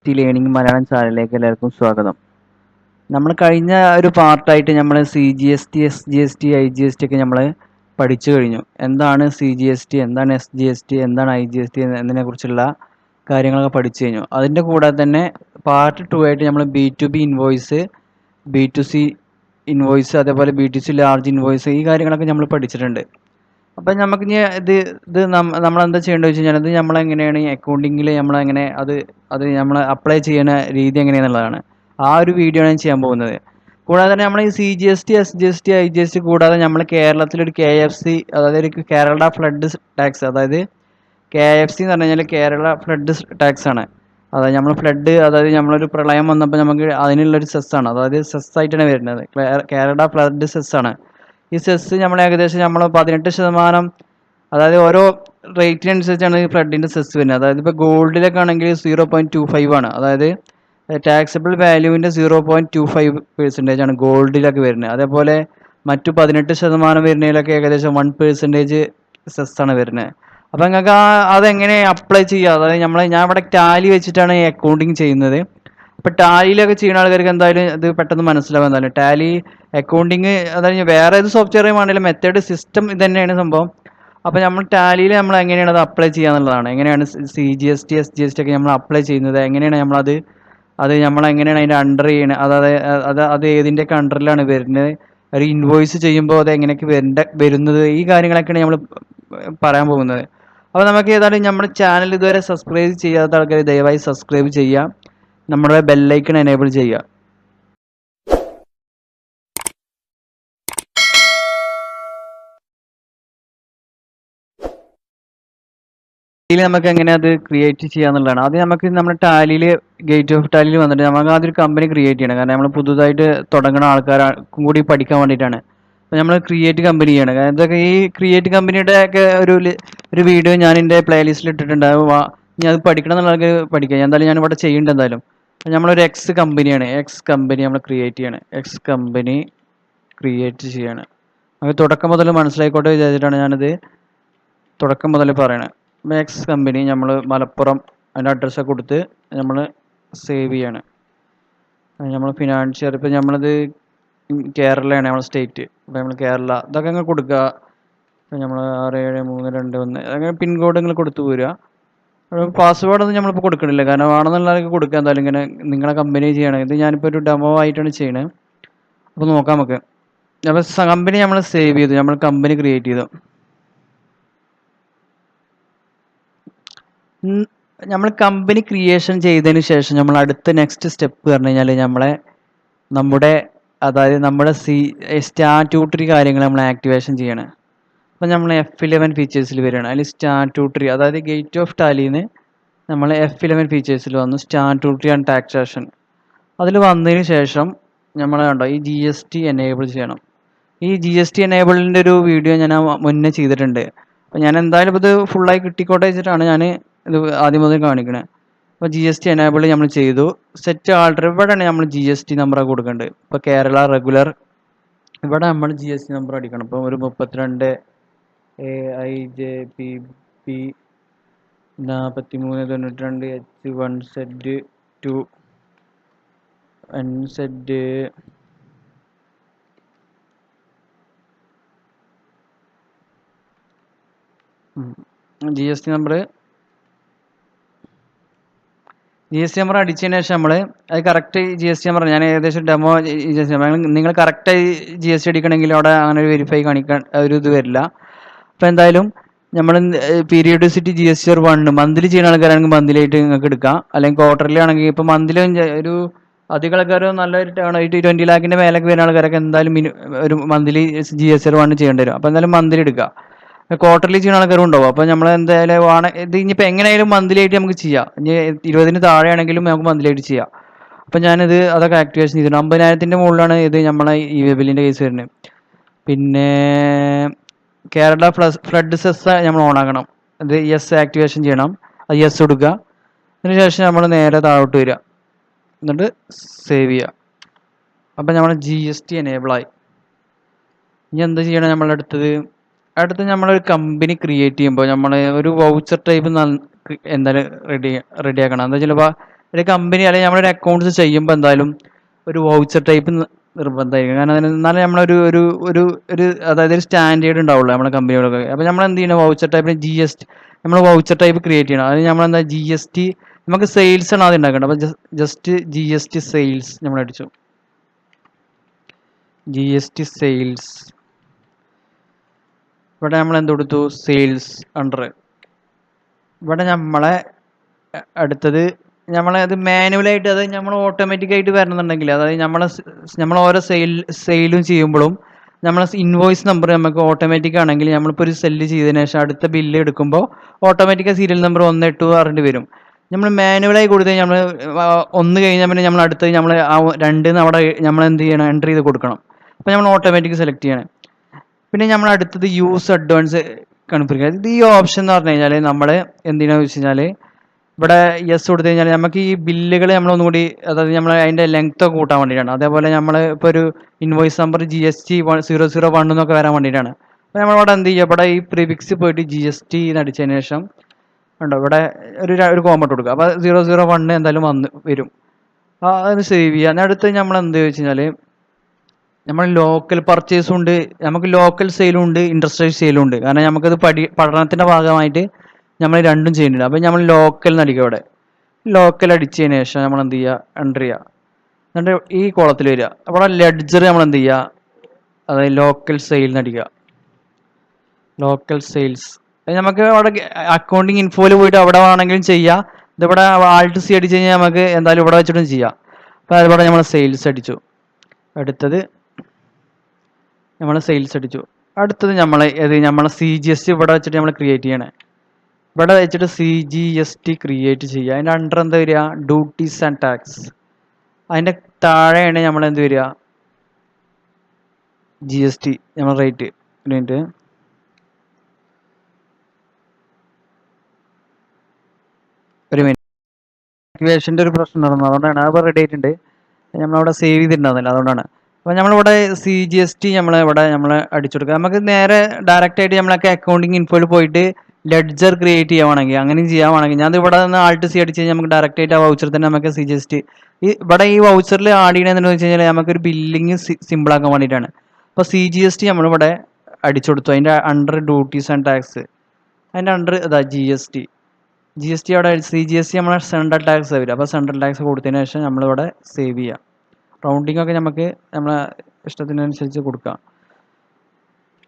T learning Malayalam ചാനലിലേക്ക് എല്ലാവർക്കും സ്വാഗതം. നമ്മൾ കഴിഞ്ഞ ഒരു പാർട്ടായിട്ട് നമ്മൾ CGST, SGST, IGST ഒക്കെ നമ്മൾ പഠിച്ചു കഴിഞ്ഞു. എന്താണ് CGST, എന്താണ് SGST, എന്താണ് IGST എന്നതിനെക്കുറിച്ചുള്ള കാര്യങ്ങളൊക്കെ പഠിച്ചു കഴിഞ്ഞു. അതിൻ്റെ കൂടാതെ തന്നെ പാർട്ട് 2 ആയിട്ട് നമ്മൾ B2B ഇൻവോയ്സ്, B2C ഇൻവോയ്സ്, അതേപോലെ B2C ലാർജ് ഇൻവോയ്സ്, ഈ കാര്യങ്ങളൊക്കെ നമ്മൾ പഠിച്ചിട്ടുണ്ട്. അപ്പം നമുക്ക് ഇനി നമ്മളെന്താ ചെയ്യേണ്ടത് വെച്ച് കഴിഞ്ഞാൽ, ഇത് നമ്മളെങ്ങനെയാണ് ഈ അക്കൗണ്ടിങ്ങിൽ നമ്മളെങ്ങനെ അത് നമ്മൾ അപ്ലൈ ചെയ്യുന്ന രീതി എങ്ങനെയാണെന്നുള്ളതാണ് ആ ഒരു വീഡിയോ ആണ് ഞാൻ ചെയ്യാൻ പോകുന്നത്. കൂടാതെ തന്നെ നമ്മൾ ഈ CGST, SGST, IGST കൂടാതെ നമ്മൾ കേരളത്തിലൊരു KFC, അതായത് ഒരു കേരള ഫ്ലഡ് ടാക്സ്, അതായത് KFC എന്ന് പറഞ്ഞു കഴിഞ്ഞാൽ കേരള ഫ്ലഡ് ടാക്സ് ആണ്. അതായത് നമ്മൾ ഫ്ലഡ്, അതായത് നമ്മളൊരു പ്രളയം വന്നപ്പോൾ നമുക്ക് അതിനുള്ളൊരു സെസ്സാണ്, അതായത് സെസ്സായിട്ടാണ് വരുന്നത്. കേരള ഫ്ലഡ് സെസ്സാണ്. ഈ സെസ് നമ്മൾ ഏകദേശം 18%, അതായത് ഓരോ റേറ്റിനനുസരിച്ചാണ് ഈ ഫ്ലഡിൻ്റെ സെസ് വരുന്നത്. അതായത് ഇപ്പോൾ ഗോൾഡിലൊക്കെ ആണെങ്കിൽ 0.25 ആണ്, അതായത് ടാക്സബിൾ വാല്യൂവിൻ്റെ 0.25% ആണ് ഗോൾഡിലൊക്കെ വരുന്നത്. അതേപോലെ മറ്റു 18% വരുന്നതിലൊക്കെ ഏകദേശം 1% സെസ്സാണ് വരുന്നത്. അപ്പോൾ നിങ്ങൾക്ക് അതെങ്ങനെ അപ്ലൈ ചെയ്യുക, അതായത് ഞാൻ ഇവിടെ ടാലി വെച്ചിട്ടാണ് ഈ അക്കൗണ്ടിങ് ചെയ്യുന്നത്. അപ്പോൾ ടാലിയിലൊക്കെ ചെയ്യുന്ന ആൾക്കാർക്ക് എന്തായാലും ഇത് പെട്ടെന്ന് മനസ്സിലാവും. എന്തായാലും ടാലി അക്കൗണ്ടിങ്, അതായത് വേറെ ഏത് സോഫ്റ്റ്വെയർ വേണമെങ്കിലും മെത്തേഡ് സിസ്റ്റം ഇത് തന്നെയാണ് സംഭവം. അപ്പോൾ നമ്മൾ ടാലിയിൽ നമ്മൾ എങ്ങനെയാണ് അത് അപ്ലൈ ചെയ്യുക എന്നുള്ളതാണ്. എങ്ങനെയാണ് CGST, SGST ഒക്കെ നമ്മൾ അപ്ലൈ ചെയ്യുന്നത്, എങ്ങനെയാണ് നമ്മളെങ്ങനെയാണ് അതിൻ്റെ അണ്ടർ ചെയ്യണത്, അത് ഏതിൻ്റെയൊക്കെ അണ്ടറിലാണ് വരുന്നത്, ഒരു ഇൻവോയ്സ് ചെയ്യുമ്പോൾ അത് എങ്ങനെയൊക്കെ വരുന്നത്, ഈ കാര്യങ്ങളൊക്കെയാണ് നമ്മൾ പറയാൻ പോകുന്നത്. അപ്പോൾ നമുക്ക് ഏതായാലും നമ്മുടെ ചാനൽ ഇതുവരെ സബ്സ്ക്രൈബ് ചെയ്യാത്ത ആൾക്കാർ ദയവായി സബ്സ്ക്രൈബ് ചെയ്യുക, നമ്മുടെ ബെല്ലൈക്കൺ എനേബിൾ ചെയ്യുക. നമുക്ക് എങ്ങനെ അത് ക്രിയേറ്റ് ചെയ്യാന്നുള്ളതാണ്. അത് നമുക്ക് നമ്മുടെ ടാലിയിൽ, ഗേറ്റ് ഓഫ് ടാലിയിൽ വന്നിട്ട് നമുക്ക് ആദ്യം കമ്പനി ക്രിയേറ്റ് ചെയ്യണം. കാരണം നമ്മൾ പുതുതായിട്ട് തുടങ്ങുന്ന ആൾക്കാർക്കും കൂടി പഠിക്കാൻ വേണ്ടിയിട്ടാണ്. അപ്പോൾ നമ്മൾ ക്രിയേറ്റ് കമ്പനി ചെയ്യണം. കാരണം ഇതൊക്കെ ഈ ക്രിയേറ്റ് കമ്പനിയുടെ ഒക്കെ ഒരു വീഡിയോ ഞാൻ എൻ്റെ പ്ലേലിസ്റ്റിൽ ഇട്ടിട്ടുണ്ട്. ഞാൻ അത് പഠിക്കണം എന്നുള്ള ആൾക്ക് പഠിക്കാം. എന്തായാലും ഞാൻ ഇവിടെ ചെയ്യുന്നുണ്ട്. എന്തായാലും നമ്മളൊരു എക്സ് കമ്പനി നമ്മൾ ക്രിയേറ്റ് ചെയ്യണം. എക്സ് കമ്പനി ക്രിയേറ്റ് ചെയ്യണം. നമുക്ക് തുടക്കം മുതൽ മനസ്സിലായിക്കോട്ടെ വിചാരിച്ചിട്ടാണ് ഞാനിത് തുടക്കം മുതൽ പറയണത്. എക്സ് കമ്പനി നമ്മൾ മലപ്പുറം, അതിൻ്റെ അഡ്രസ്സൊക്കെ കൊടുത്ത് നമ്മൾ സേവ് ചെയ്യാണ്. നമ്മൾ ഫിനാൻഷ്യൽ, ഇപ്പോൾ നമ്മളിത് കേരളയാണ് നമ്മൾ സ്റ്റേറ്റ്. അപ്പോൾ നമ്മൾ കേരള ഇതൊക്കെ അങ്ങ് കൊടുക്കുക. അപ്പോൾ നമ്മൾ 673221 അങ്ങനെ പിൻകോഡ് നിങ്ങൾ കൊടുത്തു പോരുക. പാസ്വേഡൊന്നും നമ്മളിപ്പോൾ കൊടുക്കണില്ല, കാരണം വേണമെന്നുള്ളതൊക്കെ കൊടുക്കുക. എന്തായാലും ഇങ്ങനെ നിങ്ങളെ കമ്പനി ചെയ്യണം. ഇത് ഞാനിപ്പോൾ ഒരു ഡെമോ ആയിട്ടാണ് ചെയ്യണത്. അപ്പോൾ നോക്കാം നമുക്ക്. അപ്പോൾ കമ്പനി നമ്മൾ സേവ് ചെയ്തു, നമ്മൾ കമ്പനി ക്രിയേറ്റ് ചെയ്തു. നമ്മൾ കമ്പനി ക്രിയേഷൻ ചെയ്തതിന് ശേഷം നമ്മൾ അടുത്ത നെക്സ്റ്റ് സ്റ്റെപ്പ് പറഞ്ഞു കഴിഞ്ഞാൽ നമ്മുടെ സ്റ്റാറ്റ്യൂട്ടറി കാര്യങ്ങൾ നമ്മൾ ആക്ടിവേഷൻ ചെയ്യണം. അപ്പോൾ നമ്മൾ F11 ഫീച്ചേഴ്സിൽ വരികയാണ്. അതിൽ സ്റ്റാറ്റ്യൂട്ടറി, അതായത് ഗേറ്റ് ഓഫ് ടാലിന്ന് നമ്മൾ F11 ഫീച്ചേഴ്സിൽ വന്നു, സ്റ്റാറ്റ്യൂട്ടറി ആൻഡ് ടാക്സേഷൻ. അതിൽ വന്നതിന് ശേഷം നമ്മൾ കണ്ടോ ഈ GST എനേബിൾ ചെയ്യണം. ഈ GST എനേബിളിൻ്റെ ഒരു വീഡിയോ ഞാൻ മുന്നേ ചെയ്തിട്ടുണ്ട്. അപ്പോൾ ഞാൻ എന്തായാലും ഇത് ഫുള്ളായി കിട്ടിക്കോട്ടെ വെച്ചിട്ടാണ് ഞാൻ ഇത് ആദ്യം മുതൽ കാണിക്കണത്. അപ്പോൾ GST എനേബിൾ നമ്മൾ ചെയ്തു. സെറ്റ് ആൾട്ടർ, ഇവിടെയാണ് നമ്മൾ GST നമ്പർ കൊടുക്കേണ്ടത്. ഇപ്പോൾ കേരള റെഗുലർ, ഇവിടെ നമ്മൾ GST നമ്പർ അടിക്കണം. ഇപ്പോൾ ഒരു 32 AIJPP 4392 H1Z2 NZ GST number അടിച്ചതിന് ശേഷം നമ്മൾ അത് കറക്റ്റ് GST നമ്പർ, ഞാൻ ഏകദേശം ഡെമോ GST നമ്പർ, നിങ്ങൾ കറക്റ്റായി GST അടിക്കണമെങ്കിൽ അവിടെ അങ്ങനെ ഒരു വെരിഫൈ കാണിക്കാൻ ഒരു ഇത് വരില്ല. അപ്പോൾ എന്തായാലും നമ്മൾ പീരിയോഡിസിറ്റി GST 1 മന്ത്ലി ചെയ്യുന്ന ആൾക്കാരാണെങ്കിൽ മന്ത്ലി ആയിട്ട് നിങ്ങൾക്ക് എടുക്കാം, അല്ലെങ്കിൽ ക്വാർട്ടർലി ആണെങ്കിൽ. ഇപ്പോൾ മന്ത്ലി ഒരു അധികം ആൾക്കാരും നല്ലൊരു ടേൺ ആയിട്ട് 20 ലാഖിൻ്റെ മേലേക്ക് വരുന്ന ആൾക്കാരൊക്കെ എന്തായാലും ഒരു മന്ത്ലി GST 1 ചെയ്യേണ്ടി വരും. അപ്പോൾ എന്തായാലും മന്ത്ലി എടുക്കുക. ക്വാർട്ടർലി ചെയ്യുന്ന ആൾക്കാരും ഉണ്ടാവും. അപ്പോൾ നമ്മൾ എന്തായാലും ഇത് ഇനിയിപ്പോൾ എങ്ങനെയായാലും മന്ത്ലി ആയിട്ട് നമുക്ക് ചെയ്യാം. ഇനി 20 താഴെയാണെങ്കിലും നമുക്ക് മന്ത്ലി ആയിട്ട് ചെയ്യാം. അപ്പോൾ ഞാനിത് അതൊക്കെ ആക്ടിവേഷൻ ചെയ്തിട്ടുണ്ട്. 50,000 മുകളിലാണ് ഇത് നമ്മളെ ഈ വെബിലിൻ്റെ കേസ് വരുന്നത്. പിന്നെ കേരള ഫ്ലഡ് സെസ് നമ്മൾ ഓൺ ആക്കണം. അത് യെസ് ആക്ടിവേഷൻ ചെയ്യണം. അത് യെസ് കൊടുക്കുക. അതിനുശേഷം നമ്മൾ നേരെ താഴോട്ട് വരിക, എന്നിട്ട് സേവ് ചെയ്യുക. അപ്പം നമ്മൾ GST എനേബിളായി. ഇനി എന്ത് ചെയ്യണം? അടുത്ത് നമ്മളൊരു കമ്പനി ക്രിയേറ്റ് ചെയ്യുമ്പോൾ നമ്മൾ ഒരു വൗച്ചർ ടൈപ്പ് എന്തായാലും റെഡിയാക്കണം. എന്താ വെച്ചാൽ ഇപ്പോൾ ഒരു കമ്പനി അല്ലെങ്കിൽ നമ്മളൊരു അക്കൗണ്ട്സ് ചെയ്യുമ്പോൾ എന്തായാലും ഒരു വൗച്ചർ ടൈപ്പ് നിർബന്ധമായിരിക്കും. കാരണം എന്നാലും നമ്മളൊരു ഒരു ഒരു ഒരു അതായത് ഒരു സ്റ്റാൻഡേർഡ് ഉണ്ടാവുള്ളൂ നമ്മുടെ കമ്പനികളൊക്കെ. അപ്പോൾ നമ്മൾ എന്ത് ചെയ്യണം, വൗച്ചർ ടൈപ്പിന് GST നമ്മൾ വൗച്ചർ ടൈപ്പ് ക്രിയേറ്റ് ചെയ്യണം. അത് നമ്മൾ എന്താ GST നമുക്ക് സെയിൽസ് ആണ് ആദ്യം ഉണ്ടാക്കേണ്ടത്. അപ്പോൾ ജസ്റ്റ് GST സെയിൽസ് നമ്മൾ അടിച്ചു. GST sales. ഇവിടെ നമ്മൾ എന്ത് കൊടുത്തു, സെയിൽസ് അണ്ടർ. ഇവിടെ നമ്മളെ അടുത്തത് നമ്മളെ അത് മാനുവലായിട്ട്, അതായത് നമ്മൾ ഓട്ടോമാറ്റിക്കായിട്ട് വരണമെന്നുണ്ടെങ്കിൽ, അതായത് നമ്മൾ ഓരോ സെയിലും ചെയ്യുമ്പോഴും നമ്മളെ ഇൻവോയ്സ് നമ്പർ നമുക്ക് ഓട്ടോമാറ്റിക് ആണെങ്കിൽ നമ്മളിപ്പോൾ ഒരു സെല്ല് ചെയ്തതിനു ശേഷം അടുത്ത ബില്ല് എടുക്കുമ്പോൾ ഓട്ടോമാറ്റിക്കായി സീരിയൽ നമ്പർ 182 പറഞ്ഞിട്ട് വരും. നമ്മൾ മാനുവലായി കൊടുത്തു കഴിഞ്ഞാൽ നമ്മൾ 1 കഴിഞ്ഞാൽ പിന്നെ നമ്മൾ അടുത്ത് നമ്മൾ ആ 2 അവിടെ നമ്മൾ എന്ത് ചെയ്യണം, എൻ്റർ ചെയ്ത് കൊടുക്കണം. അപ്പോൾ നമ്മൾ ഓട്ടോമാറ്റിക് സെലക്ട് ചെയ്യണം. പിന്നെ നമ്മൾ അടുത്തത് യൂസ് അഡ്വാൻസ് കൺഫിഗർ. ഇത് ഈ ഓപ്ഷൻ എന്ന് പറഞ്ഞു കഴിഞ്ഞാൽ നമ്മൾ എന്തിനാണെന്ന് വെച്ച് കഴിഞ്ഞാൽ ഇവിടെ യെസ് കൊടുത്തു കഴിഞ്ഞാൽ നമുക്ക് ഈ ബില്ലുകൾ നമ്മളൊന്നുകൂടി, അതായത് നമ്മൾ അതിൻ്റെ ലെങ്ത് ഒക്കെ കൂട്ടാൻ വേണ്ടിയിട്ടാണ്. അതേപോലെ നമ്മൾ ഇപ്പോൾ ഒരു ഇൻവോയ്സ് നമ്പർ GST 001 എന്നൊക്കെ വരാൻ വേണ്ടിയിട്ടാണ്. അപ്പോൾ നമ്മളിവിടെ എന്ത് ചെയ്യുക, ഇവിടെ ഈ പ്രിഫിക്സ് പോയിട്ട് GST അടിച്ചതിന് ശേഷം ഉണ്ടോ ഇവിടെ ഒരു കോമ ഇട്ട് കൊടുക്കുക. അപ്പോൾ 001 എന്തായാലും വരും. അത് സേവ് ചെയ്യുക. അടുത്ത് നമ്മൾ എന്ത് വെച്ച് കഴിഞ്ഞാൽ നമ്മൾ ലോക്കൽ പർച്ചേസും ഉണ്ട്, നമുക്ക് ലോക്കൽ സെയിലും ഉണ്ട്, ഇൻഡസ്ട്രിയൽ സെയിലും ഉണ്ട്. കാരണം നമുക്കത് പഠനത്തിൻ്റെ ഭാഗമായിട്ട് നമ്മൾ രണ്ടും ചെയ്യുന്നുണ്ട്. അപ്പോൾ നമ്മൾ ലോക്കൽ എന്ന് അടിക്കുക. ഇവിടെ ലോക്കൽ അടിച്ചതിന് ശേഷം നമ്മൾ എന്ത് ചെയ്യുക, എൻ്റർ ചെയ്യുക. എന്നിട്ട് ഈ കോളത്തിൽ വരിക. അവിടെ ലെഡ്ജർ നമ്മൾ എന്ത് ചെയ്യുക, അതായത് ലോക്കൽ സെയിൽ എന്ന് അടിക്കുക. Local sales. നമുക്ക് അവിടെ അക്കൗണ്ടിങ് ഇൻഫോയിൽ പോയിട്ട് അവിടെ വേണമെങ്കിലും ചെയ്യാം. ഇതിവിടെ ആൾട്ട് C അടിച്ച് കഴിഞ്ഞാൽ നമുക്ക് എന്തായാലും ഇവിടെ വെച്ചിട്ടും ചെയ്യാം. അപ്പോൾ അതിവിടെ നമ്മൾ സെയിൽസ് അടിച്ചു. അടുത്തത് നമ്മൾ സെയിൽസ് അടിച്ചു. അടുത്തത് നമ്മളെ CGST ഇവിടെ വെച്ചിട്ട് നമ്മൾ ക്രിയേറ്റ് ചെയ്യണേ. ഇവിടെ വെച്ചിട്ട് CGST ക്രിയേറ്റ് ചെയ്യുക. അതിൻ്റെ അണ്ടർ എന്താ വരിക, ഡ്യൂട്ടീസ് ആൻഡ് ടാക്സ്. അതിൻ്റെ താഴെയാണ് നമ്മൾ എന്ത് വരിക, GST നമ്മൾ റേറ്റ്. ഒരു മിനിറ്റ്, ആക്ടിവേഷൻ്റെ ഒരു പ്രശ്നം നടന്നു, അതുകൊണ്ടാണ്. അത് റെഡി ആയിട്ടുണ്ട്, നമ്മളവിടെ സേവ് ചെയ്തിട്ടുണ്ടാകുന്നില്ല, അതുകൊണ്ടാണ്. അപ്പോൾ നമ്മളിവിടെ CGST നമ്മൾ അടിച്ചു കൊടുക്കുക. നമുക്ക് നേരെ ഡയറക്റ്റ് ആയിട്ട് നമ്മളൊക്കെ അക്കൗണ്ടിങ് ഇൻഫോയിൽ പോയിട്ട് ലെഡ്ജർ ക്രിയേറ്റ് ചെയ്യുവാണെങ്കിൽ അങ്ങനെയും ചെയ്യാവാണെങ്കിൽ, ഞാൻ ഇവിടെ നിന്ന് ആൾട്ട് C അടിച്ച് കഴിഞ്ഞാൽ നമുക്ക് ഡയറക്റ്റ് ആയിട്ട് ആ വൗച്ചർ തന്നെ നമുക്ക് CGST ഇവിടെ ഈ വൗച്ചറിൽ ആഡ് ചെയ്യണമെന്ന് വെച്ച് കഴിഞ്ഞാൽ നമുക്കൊരു ബില്ലിങ് സിമ്പിളാക്കാൻ വേണ്ടിയിട്ടാണ്. അപ്പോൾ CGST നമ്മളിവിടെ അടിച്ചു കൊടുത്തു. അതിൻ്റെ അണ്ടർ ഡ്യൂട്ടീസ് ആൻഡ് ടാക്സ്, അതിൻ്റെ അണ്ടർ ഇതാ GST അവിടെ CGST നമ്മളെ സെൻട്രൽ ടാക്സ് വരും. അപ്പോൾ സെൻട്രൽ ടാക്സ് കൊടുത്തതിന് ശേഷം നമ്മളിവിടെ സേവ് ചെയ്യുക. റൗണ്ടിങ് ഒക്കെ നമുക്ക് നമ്മളെ ഇഷ്ടത്തിനനുസരിച്ച് കൊടുക്കാം.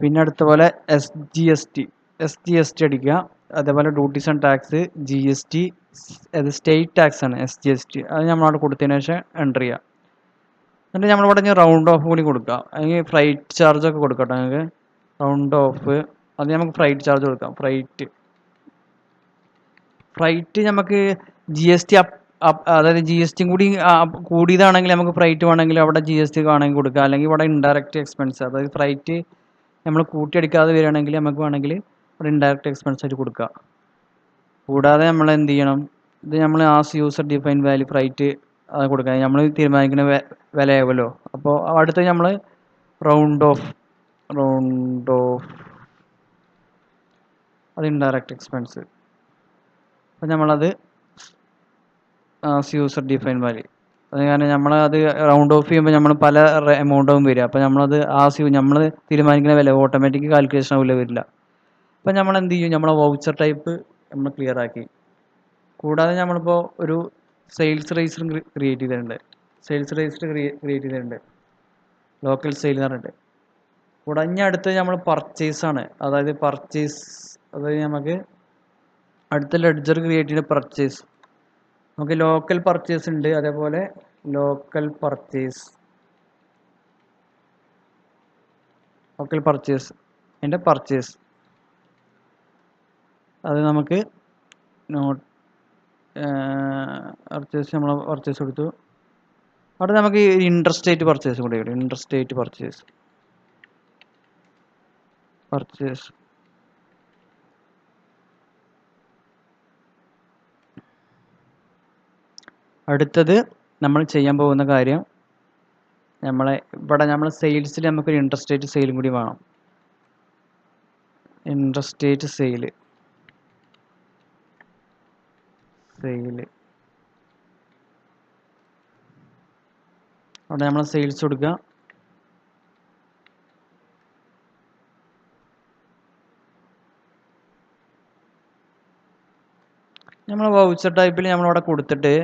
പിന്നെ അടുത്ത പോലെ SGST അടിക്കുക. അതേപോലെ ഡ്യൂട്ടീസ് ആൻഡ് ടാക്സ് GST, അത് സ്റ്റേറ്റ് ടാക്സ് ആണ് SGST. അത് നമ്മളവിടെ കൊടുത്തതിന് ശേഷം എൻ്റർ ചെയ്യുക. എന്നിട്ട് നമ്മളിവിടെ റൗണ്ട് ഓഫ് കൂടി കൊടുക്കുക. അല്ലെങ്കിൽ ഫ്രൈറ്റ് ചാർജ് ഒക്കെ കൊടുക്കട്ടെ നമുക്ക്. റൗണ്ട് ഓഫ്, അത് നമുക്ക് ഫ്രൈറ്റ് ചാർജ് കൊടുക്കാം. ഫ്രൈറ്റ് നമുക്ക് GST അതായത് GST കൂടി കൂടിയതാണെങ്കിൽ നമുക്ക് ഫ്രൈറ്റ് വേണമെങ്കിൽ അവിടെ GST വേണമെങ്കിൽ കൊടുക്കുക. അല്ലെങ്കിൽ ഇവിടെ ഇൻഡയറക്റ്റ് എക്സ്പെൻസ്, അതായത് ഫ്രൈറ്റ് നമ്മൾ കൂട്ടിയടിക്കാതെ വരികയാണെങ്കിൽ നമുക്ക് വേണമെങ്കിൽ ഇവിടെ ഇൻഡയറക്റ്റ് എക്സ്പെൻസ് ആയിട്ട് കൊടുക്കുക. കൂടാതെ നമ്മൾ എന്ത് ചെയ്യണം, ഇത് നമ്മൾ യൂസർ ഡിഫൈൻ വാല്യൂ ഫ്രൈറ്റ് അത് കൊടുക്കുക. നമ്മൾ തീരുമാനിക്കുന്ന വിലയാവുമല്ലോ. അപ്പോൾ അടുത്ത് നമ്മൾ റൗണ്ട് ഓഫ് അത് ഇൻഡയറക്റ്റ് എക്സ്പെൻസ്. അപ്പം നമ്മളത് യൂസർ ഡിഫൈൻ വാല്യൂ, അത് കാരണം നമ്മളത് റൗണ്ട് ഓഫ് ചെയ്യുമ്പോൾ നമ്മൾ പല എമൗണ്ടാവും വരിക. അപ്പോൾ നമ്മളത് നമ്മൾ തീരുമാനിക്കുന്ന വില ഓട്ടോമാറ്റിക് കാൽക്കുലേഷൻ ആവില്ല വരില്ല. അപ്പം നമ്മൾ എന്ത് ചെയ്യും, നമ്മളെ വൗച്ചർ ടൈപ്പ് നമ്മൾ ക്ലിയർ ആക്കി. കൂടാതെ നമ്മളിപ്പോൾ ഒരു സെയിൽസ് രജിസ്റ്റർ ക്രിയേറ്റ് ചെയ്തിട്ടുണ്ട്. ലോക്കൽ സെയിൽ എന്ന് പറഞ്ഞിട്ട്. കൂടാതെ ഇനി അടുത്ത് നമ്മൾ പർച്ചേസ് ആണ്. അതായത് നമുക്ക് അടുത്ത ലെഡ്ജർ ക്രിയേറ്റ് ചെയ്ത പർച്ചേസ്. നമുക്ക് ലോക്കൽ പർച്ചേസ് ഉണ്ട്, അതേപോലെ ലോക്കൽ പർച്ചേസ് അതിൻ്റെ പർച്ചേസ് അത് നമുക്ക് നമ്മൾ പർച്ചേസ് കൊടുത്തു. അവിടെ നമുക്ക് ഇൻട്രസ്റ്റേറ്റ് പർച്ചേസ് കൂടി വരും. ഇൻട്രസ്റ്റേറ്റ് പർച്ചേസ് അടുത്തത് നമ്മൾ ചെയ്യാൻ പോകുന്ന കാര്യം, നമ്മൾ സെയിൽസിൽ നമുക്കൊരു ഇൻട്രസ്റ്റേറ്റ് സെയിലും കൂടി വേണം. Interstate sale. അവിടെ നമ്മൾ സെയിൽസ് കൊടുക്കുക. നമ്മൾ വൗച്ചർ ടൈപ്പിൽ നമ്മളിവിടെ കൊടുത്തിട്ട്,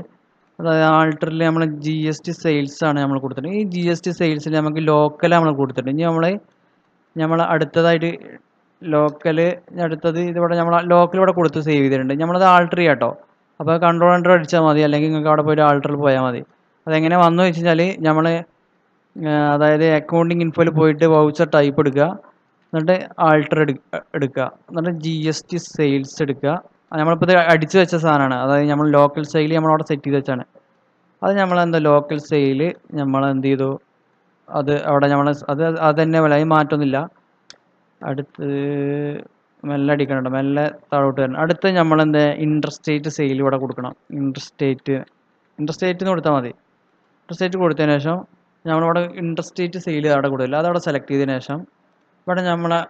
അതായത് ആൾട്ടറിൽ നമ്മൾ GST സെയിൽസ് ആണ് നമ്മൾ കൊടുത്തിട്ട്. ഈ GST സെയിൽസിൽ നമുക്ക് ലോക്കൽ നമ്മൾ കൊടുത്തിട്ട്, ഇനി നമ്മൾ അടുത്തതായിട്ട് അടുത്തത് ഇതിവിടെ നമ്മൾ ലോക്കൽ ഇവിടെ കൊടുത്ത് സേവ് ചെയ്തിട്ടുണ്ട്. നമ്മളത് ആൾട്ടർ ചെയ്യാം കേട്ടോ. അപ്പോൾ കൺട്രോൾ അടിച്ചാൽ മതി, അല്ലെങ്കിൽ നിങ്ങൾക്ക് അവിടെ പോയിട്ട് ആൾട്ടറിൽ പോയാൽ മതി. അതെങ്ങനെ വന്നു വെച്ച് കഴിഞ്ഞാൽ നമ്മൾ അതായത് അക്കൗണ്ടിങ് ഇൻഫോയിൽ പോയിട്ട് വൗച്ചർ ടൈപ്പ് എടുക്കുക, എന്നിട്ട് ആൾട്ടർ എടുക്കുക, എന്നിട്ട് GST സെയിൽസ് എടുക്കുക. നമ്മളിപ്പോൾ ഇത് അടിച്ചു വെച്ച സാധനമാണ്, അതായത് നമ്മൾ ലോക്കൽ സെയിൽ നമ്മളവിടെ സെറ്റ് ചെയ്ത് വെച്ചാണ്. അത് നമ്മളെന്താ ലോക്കൽ സെയിൽ നമ്മൾ എന്ത് ചെയ്തു, അത് അവിടെ നമ്മൾ അത് തന്നെ വില, അതിന് മാറ്റമൊന്നുമില്ല. അടുത്ത് മെല്ലെ അടിക്കണം, മെല്ലെ താഴോട്ട് വരണം. അടുത്ത് നമ്മളെന്താ ഇൻട്രസ്റ്റേറ്റ് സെയിൽ ഇവിടെ കൊടുക്കണം. ഇൻട്രസ്റ്റേറ്റ് കൊടുത്താൽ മതി. ഇൻട്രസ്റ്റേറ്റ് കൊടുത്തതിന് ശേഷം നമ്മളിവിടെ ഇൻട്രസ്റ്റേറ്റ് സെയിൽ അവിടെ കൊടുക്കില്ല, അതവിടെ സെലക്ട് ചെയ്തതിന് ശേഷം ഇവിടെ നമ്മളെ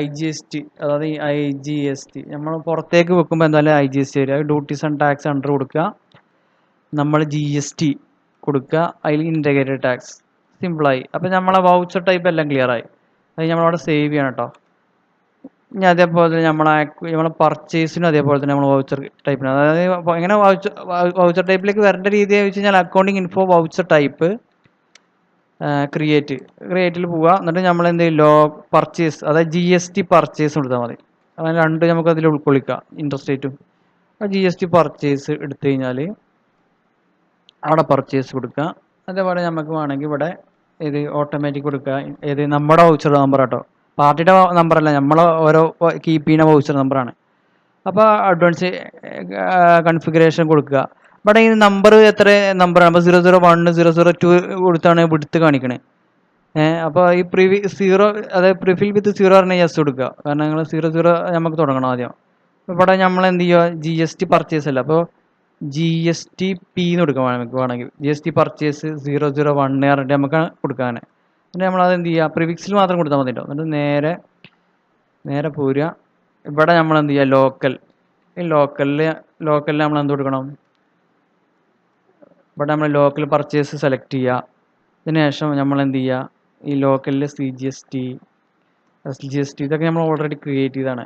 IGST, അതായത് IGST നമ്മൾ പുറത്തേക്ക് വെക്കുമ്പോൾ എന്തായാലും IGST വരിക. ഡ്യൂട്ടീസ് ആൻഡ് ടാക്സ് അണ്ടർ കൊടുക്കുക, നമ്മൾ GST കൊടുക്കുക, അതിൽ ഇൻറ്റഗ്രേറ്റഡ് ടാക്സ്. സിമ്പിളായി. അപ്പോൾ നമ്മളെ വൗച്ചർ ടൈപ്പ് എല്ലാം ക്ലിയർ ആയി. അത് നമ്മളവിടെ സേവ് ചെയ്യണം കേട്ടോ. ഇനി അതേപോലെ തന്നെ നമ്മളെ പർച്ചേസിനും അതേപോലെ തന്നെ നമ്മൾ വൗച്ചർ ടൈപ്പിന്, അതായത് എങ്ങനെ വൗച്ചർ ടൈപ്പിലേക്ക് വരേണ്ട രീതി വെച്ച് കഴിഞ്ഞാൽ അക്കൗണ്ടിങ് ഇൻഫോ വൗച്ചർ ടൈപ്പ് ക്രിയേറ്റിൽ പോവുക. എന്നിട്ട് നമ്മൾ എന്ത് ചെയ്യും, പർച്ചേസ്, അതായത് GST പർച്ചേസ് കൊടുത്താൽ മതി. അങ്ങനെ രണ്ട് നമുക്ക് അതിൽ ഉൾക്കൊള്ളിക്കാം, ഇൻട്രസ്റ്റേറ്റും. GST പർച്ചേസ് എടുത്തു കഴിഞ്ഞാൽ അവിടെ പർച്ചേസ് കൊടുക്കുക. അതേപോലെ നമുക്ക് വേണമെങ്കിൽ ഇവിടെ ഇത് ഓട്ടോമാറ്റിക് കൊടുക്കുക. ഏത് നമ്മുടെ വൗച്ചർ നമ്പർ കേട്ടോ, പാർട്ടിയുടെ നമ്പറല്ല, നമ്മൾ ഓരോ കീപ്പ് ചെയ്യുന്ന വൗച്ചർ നമ്പറാണ്. അപ്പോൾ അഡ്വാൻസ് കൺഫിഗറേഷൻ കൊടുക്കുക. ഇവിടെ ഈ നമ്പർ എത്ര നമ്പറാണ്, അപ്പോൾ 001 002 കൊടുത്താണ് വിടുത്ത് കാണിക്കണേ. അപ്പോൾ ഈ സീറോ, അതായത് പ്രിഫിൽ വിത്ത് 0 പറഞ്ഞാൽ യെസ് കൊടുക്കുക, കാരണം നിങ്ങൾ 00 നമുക്ക് തുടങ്ങണം ആദ്യം. ഇവിടെ നമ്മൾ എന്ത് ചെയ്യുക, GST പർച്ചേസ് അല്ല, അപ്പോൾ GSTP എന്ന് കൊടുക്കാം നമുക്ക് വേണമെങ്കിൽ. GST പർച്ചേസ് 001 പറഞ്ഞിട്ട് നമുക്ക് കൊടുക്കാൻ. എന്നിട്ട് നമ്മളത് എന്ത് ചെയ്യുക, പ്രിഫിക്സിൽ മാത്രം കൊടുത്താൽ മതി കേട്ടോ. എന്നിട്ട് നേരെ പോരുക. ഇവിടെ നമ്മൾ എന്ത് ചെയ്യുക, ഈ ലോക്കലിൽ നമ്മൾ എന്ത് കൊടുക്കണം, ഇവിടെ നമ്മൾ ലോക്കൽ പർച്ചേസ് സെലക്ട് ചെയ്യുക. ഇതിന് ശേഷം നമ്മൾ എന്ത് ചെയ്യുക, ഈ ലോക്കലിൽ CGST SGST ഇതൊക്കെ നമ്മൾ ഓൾറെഡി ക്രിയേറ്റ് ചെയ്തതാണ്.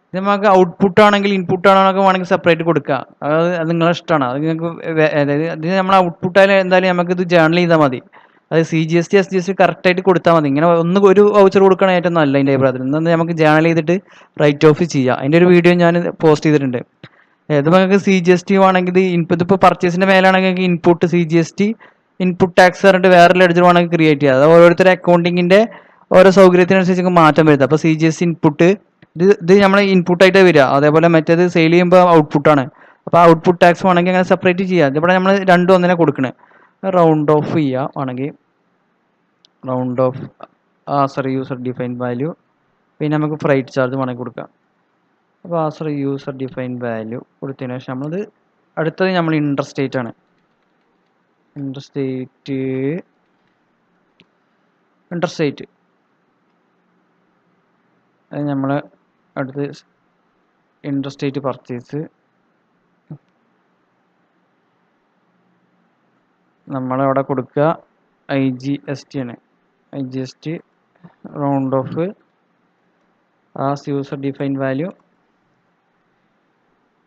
ഇത് നമുക്ക് ഔട്ട്പുട്ട് ആണെങ്കിൽ ഇൻപുട്ട് ആണോ വേണമെങ്കിൽ സെപ്പറേറ്റ് കൊടുക്കുക, അത് നിങ്ങളെ ഇഷ്ടമാണ്. അത് നിങ്ങൾക്ക് അതായത് ഇത് നമ്മൾ ഔട്ട്പുട്ട് ആയാലും എന്തായാലും നമുക്ക് ഇത് ജേർണൽ ചെയ്താൽ മതി. അത് CGST SGST കറക്റ്റായിട്ട് കൊടുത്താൽ മതി. ഇങ്ങനെ ഒരു വൗച്ചർ കൊടുക്കണം ഏറ്റവും നല്ല എൻ്റെ അഭിപ്രായത്തിൽ. ഇന്ന് നമുക്ക് ജേർണൽ ചെയ്തിട്ട് റൈറ്റ് ഓഫ് ചെയ്യുക. അതിൻ്റെ ഒരു വീഡിയോ ഞാൻ പോസ്റ്റ് ചെയ്തിട്ടുണ്ട്. ഇതിപ്പോൾ നിങ്ങൾക്ക് CGST വേണമെങ്കിൽ ഇതിപ്പോൾ പർച്ചേസിൻ്റെ മേലാണെങ്കിൽ ഇൻപുട്ട് CGST ഇൻപുട്ട് ടാക്സ് പറഞ്ഞിട്ട് വേറെ ലെഡ്ജർ വേണമെങ്കിൽ ക്രിയേറ്റ് ചെയ്യുക. അത് ഓരോരുത്തരുടെ അക്കൗണ്ടിങ്ങിൻ്റെ ഓരോ സൗകര്യത്തിനനുസരിച്ച് മാറ്റം വരുന്നത്. അപ്പോൾ CGST ഇൻപുട്ട് ഇത് നമ്മൾ ഇൻപുട്ടായിട്ട് വരിക. അതേപോലെ മറ്റേത് സെയിൽ ചെയ്യുമ്പോൾ ഔട്ട്പുട്ടാണ്. അപ്പോൾ ഔട്ട്പുട്ട് ടാക്സ് വേണമെങ്കിൽ അങ്ങനെ സെപ്പറേറ്റ് ചെയ്യുക. ഇവിടെ നമ്മൾ രണ്ടും ഒന്നിനെ കൊടുക്കണേ. റൗണ്ട് ഓഫ് ചെയ്യുക വേണമെങ്കിൽ, round of user defined value. പിന്നെ നമുക്ക് ഫ്രൈറ്റ് ചാർജ് വേണമെങ്കിൽ കൊടുക്കാം. അപ്പോൾ യൂസർ ഡിഫൈൻഡ് വാല്യൂ കൊടുത്തതിന് ശേഷം നമ്മളത് അടുത്തത് നമ്മൾ ഇൻട്രസ്റ്റേറ്റ് ആണ്. ഇൻട്രസ്റ്റേറ്റ് അത് നമ്മൾ അടുത്ത് ഇൻട്രസ്റ്റേറ്റ് പർച്ചേസ് നമ്മളവിടെ കൊടുക്കുക. IGST ആണ്. IGST round of user defined value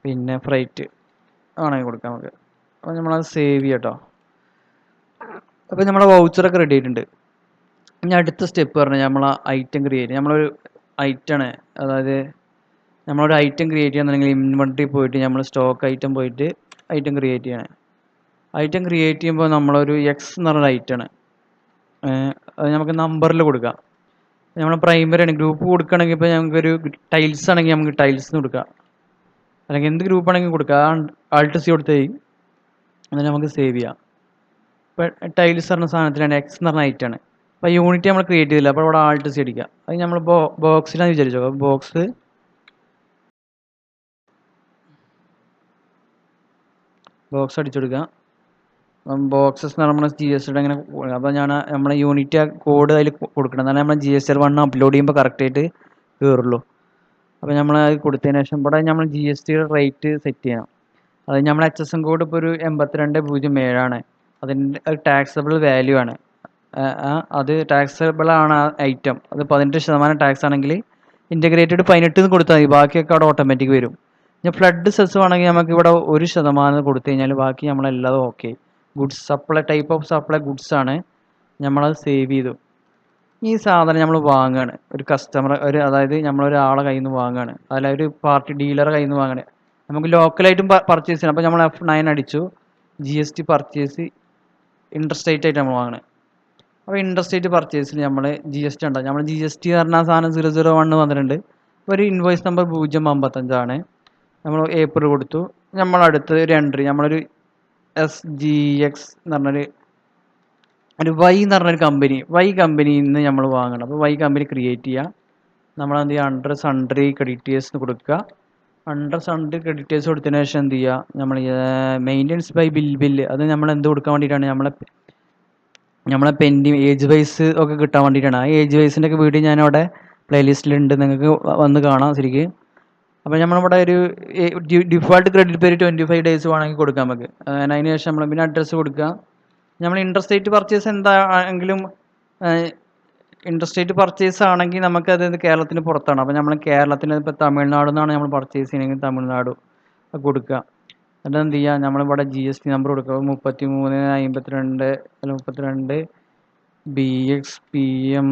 പിന്നെ ഫ്രൈറ്റ് ആണെങ്കിൽ കൊടുക്കാം നമുക്ക്. അപ്പോൾ നമ്മളത് സേവ് ചെയ്യാം കേട്ടോ. അപ്പോൾ നമ്മളെ വൗച്ചറൊക്കെ റെഡി ആയിട്ടുണ്ട്. ഇനി അടുത്ത സ്റ്റെപ്പ് പറഞ്ഞാൽ നമ്മൾ ഐറ്റം ക്രിയേറ്റ്, നമ്മളൊരു ഐറ്റമാണ്, അതായത് നമ്മളൊരു ഐറ്റം ക്രിയേറ്റ് ചെയ്യാന്നുണ്ടെങ്കിൽ ഇൻവെന്ററി പോയിട്ട് നമ്മൾ സ്റ്റോക്ക് ഐറ്റം പോയിട്ട് ഐറ്റം ക്രിയേറ്റ് ചെയ്യണം. ഐറ്റം ക്രിയേറ്റ് ചെയ്യുമ്പോൾ നമ്മളൊരു X എന്ന് പറഞ്ഞൊരു ഐറ്റമാണ്. അത് നമുക്ക് നമ്പറിൽ കൊടുക്കാം. നമ്മൾ പ്രൈമറി ആണ്. ഗ്രൂപ്പ് കൊടുക്കുകയാണെങ്കിൽ ഇപ്പോൾ നമുക്കൊരു ടൈൽസ് ആണെങ്കിൽ നമുക്ക് ടൈൽസ് എന്ന് കൊടുക്കാം, അല്ലെങ്കിൽ എന്ത് ഗ്രൂപ്പ് ആണെങ്കിൽ കൊടുക്കാം. Alt C കൊടുത്ത് എന്നിട്ട് നമുക്ക് സേവ് ചെയ്യാം. ഇപ്പോൾ ടൈൽസ് പറഞ്ഞ സാധനത്തിലാണ് X എന്ന് പറഞ്ഞ ഐറ്റമാണ്. അപ്പോൾ യൂണിറ്റ് നമ്മൾ ക്രിയേറ്റ് ചെയ്തില്ല, അപ്പോൾ ഇവിടെ Alt C അടിക്കുക. അത് നമ്മൾ ബോക്സിലാന്ന് വിചാരിച്ചോ, ബോക്സ് അടിച്ചു കൊടുക്കുക. ബോക്സസ് എന്ന് പറഞ്ഞാൽ GST അങ്ങനെ. അപ്പോൾ നമ്മളെ യൂണിറ്റ് കോഡ് അതിൽ കൊടുക്കണം, എന്നാലും നമ്മൾ GST1 അപ്ലോഡ് ചെയ്യുമ്പോൾ കറക്റ്റായിട്ട് കയറുള്ളൂ. അപ്പോൾ നമ്മൾ അത് കൊടുത്തതിന് ശേഷം ഇവിടെ നമ്മൾ GST റേറ്റ് സെറ്റ് ചെയ്യണം. അത് നമ്മൾ HSN കോഡ് ഇപ്പോൾ ഒരു 8207 ആണ്. അതിൻ്റെ ടാക്സബിൾ വാല്യൂ ആണ്. അത് ടാക്സബിൾ ആണ് ആ ഐറ്റം. അത് 18% ടാക്സ് ആണെങ്കിൽ ഇൻ്റഗ്രേറ്റഡ് 18 എന്ന് കൊടുത്താൽ മതി, ബാക്കിയൊക്കെ അവിടെ ഓട്ടോമാറ്റിക് വരും. ഇനി ഫ്ലഡ് സെസ് ആണെങ്കിൽ നമുക്ക് ഇവിടെ 1% കൊടുത്തു കഴിഞ്ഞാൽ ബാക്കി നമ്മളെല്ലാം okay. Goods supply, type of supply goods ആണ്, നമ്മളത് സേവ് ചെയ്തു. ഈ സാധനം നമ്മൾ വാങ്ങുകയാണ് ഒരു കസ്റ്റമർ, അതായത് നമ്മളൊരാളെ കയ്യിൽ നിന്ന് വാങ്ങുകയാണ്, അല്ല ഒരു പാർട്ടി ഡീലറെ കയ്യിൽ നിന്ന് വാങ്ങുകയാണ്. നമുക്ക് ലോക്കലായിട്ടും പർച്ചേസ് ചെയ്യണം. അപ്പോൾ നമ്മൾ F9 അടിച്ചു, GST പർച്ചേസ് ഇൻട്രസ്റ്റേറ്റ് ആയിട്ട് നമ്മൾ വാങ്ങണം. അപ്പോൾ ഇൻട്രസ്റ്റേറ്റ് പർച്ചേസിൽ നമ്മൾ GST ഉണ്ടാകും. നമ്മൾ GST പറഞ്ഞ സാധനം 001 വന്നിട്ടുണ്ട്. ഒരു ഇൻവോയ്സ് നമ്പർ 055 നമ്മൾ ഏപ്രിൽ കൊടുത്തു. നമ്മളടുത്ത് ഒരു എൻട്രി, നമ്മളൊരു SGX എന്ന് പറഞ്ഞൊരു Y എന്ന് പറഞ്ഞൊരു കമ്പനി, Y കമ്പനിയിൽ നിന്ന് നമ്മൾ വാങ്ങണം. അപ്പോൾ Y കമ്പനി ക്രിയേറ്റ് ചെയ്യുക. നമ്മളെന്ത് ചെയ്യുക, അണ്ടർ സൺട്രി ക്രെഡിറ്റേഴ്സ് എന്ന് കൊടുക്കുക. അണ്ടർ സൺട്രി ക്രെഡിറ്റേഴ്സ് കൊടുത്തതിന് ശേഷം എന്ത് ചെയ്യുക, നമ്മൾ മെയിൻ്റെനൻസ് ബൈ ബില്ല് അത് നമ്മൾ എന്ത് കൊടുക്കാൻ വേണ്ടിയിട്ടാണ്, നമ്മളെ പെൻഡിങ് ഏജ് വൈസ് ഒക്കെ കിട്ടാൻ വേണ്ടിയിട്ടാണ്. ആ ഏജ് വൈസിൻ്റെ ഒക്കെ വീഡിയോ ഞാനവിടെ പ്ലേലിസ്റ്റിലുണ്ട്, നിങ്ങൾക്ക് വന്ന് കാണാം ശരിക്ക്. അപ്പോൾ നമ്മളിവിടെ ഒരു ഡിഫോൾട്ട് ക്രെഡിറ്റ് പീരീഡ് 25 days വേണമെങ്കിൽ കൊടുക്കാം നമുക്ക്. അതിന് ശേഷം നമ്മൾ പിന്നെ അഡ്രസ്സ് കൊടുക്കുക. നമ്മൾ ഇൻട്രസ്റ്റേറ്റ് പർച്ചേസ് എന്താണെങ്കിലും ഇൻട്രസ്റ്റേറ്റ് പർച്ചേസ് ആണെങ്കിൽ നമുക്കത് കേരളത്തിന് പുറത്താണ്. അപ്പോൾ നമ്മൾ കേരളത്തിന് ഇപ്പോൾ തമിഴ്നാട് നിന്നാണ് നമ്മൾ പർച്ചേസ് ചെയ്യണമെങ്കിൽ തമിഴ്നാട് കൊടുക്കുക. എന്നിട്ട് എന്ത് ചെയ്യുക, നമ്മളിവിടെ GST നമ്പർ കൊടുക്കുക. 3352 BXPM.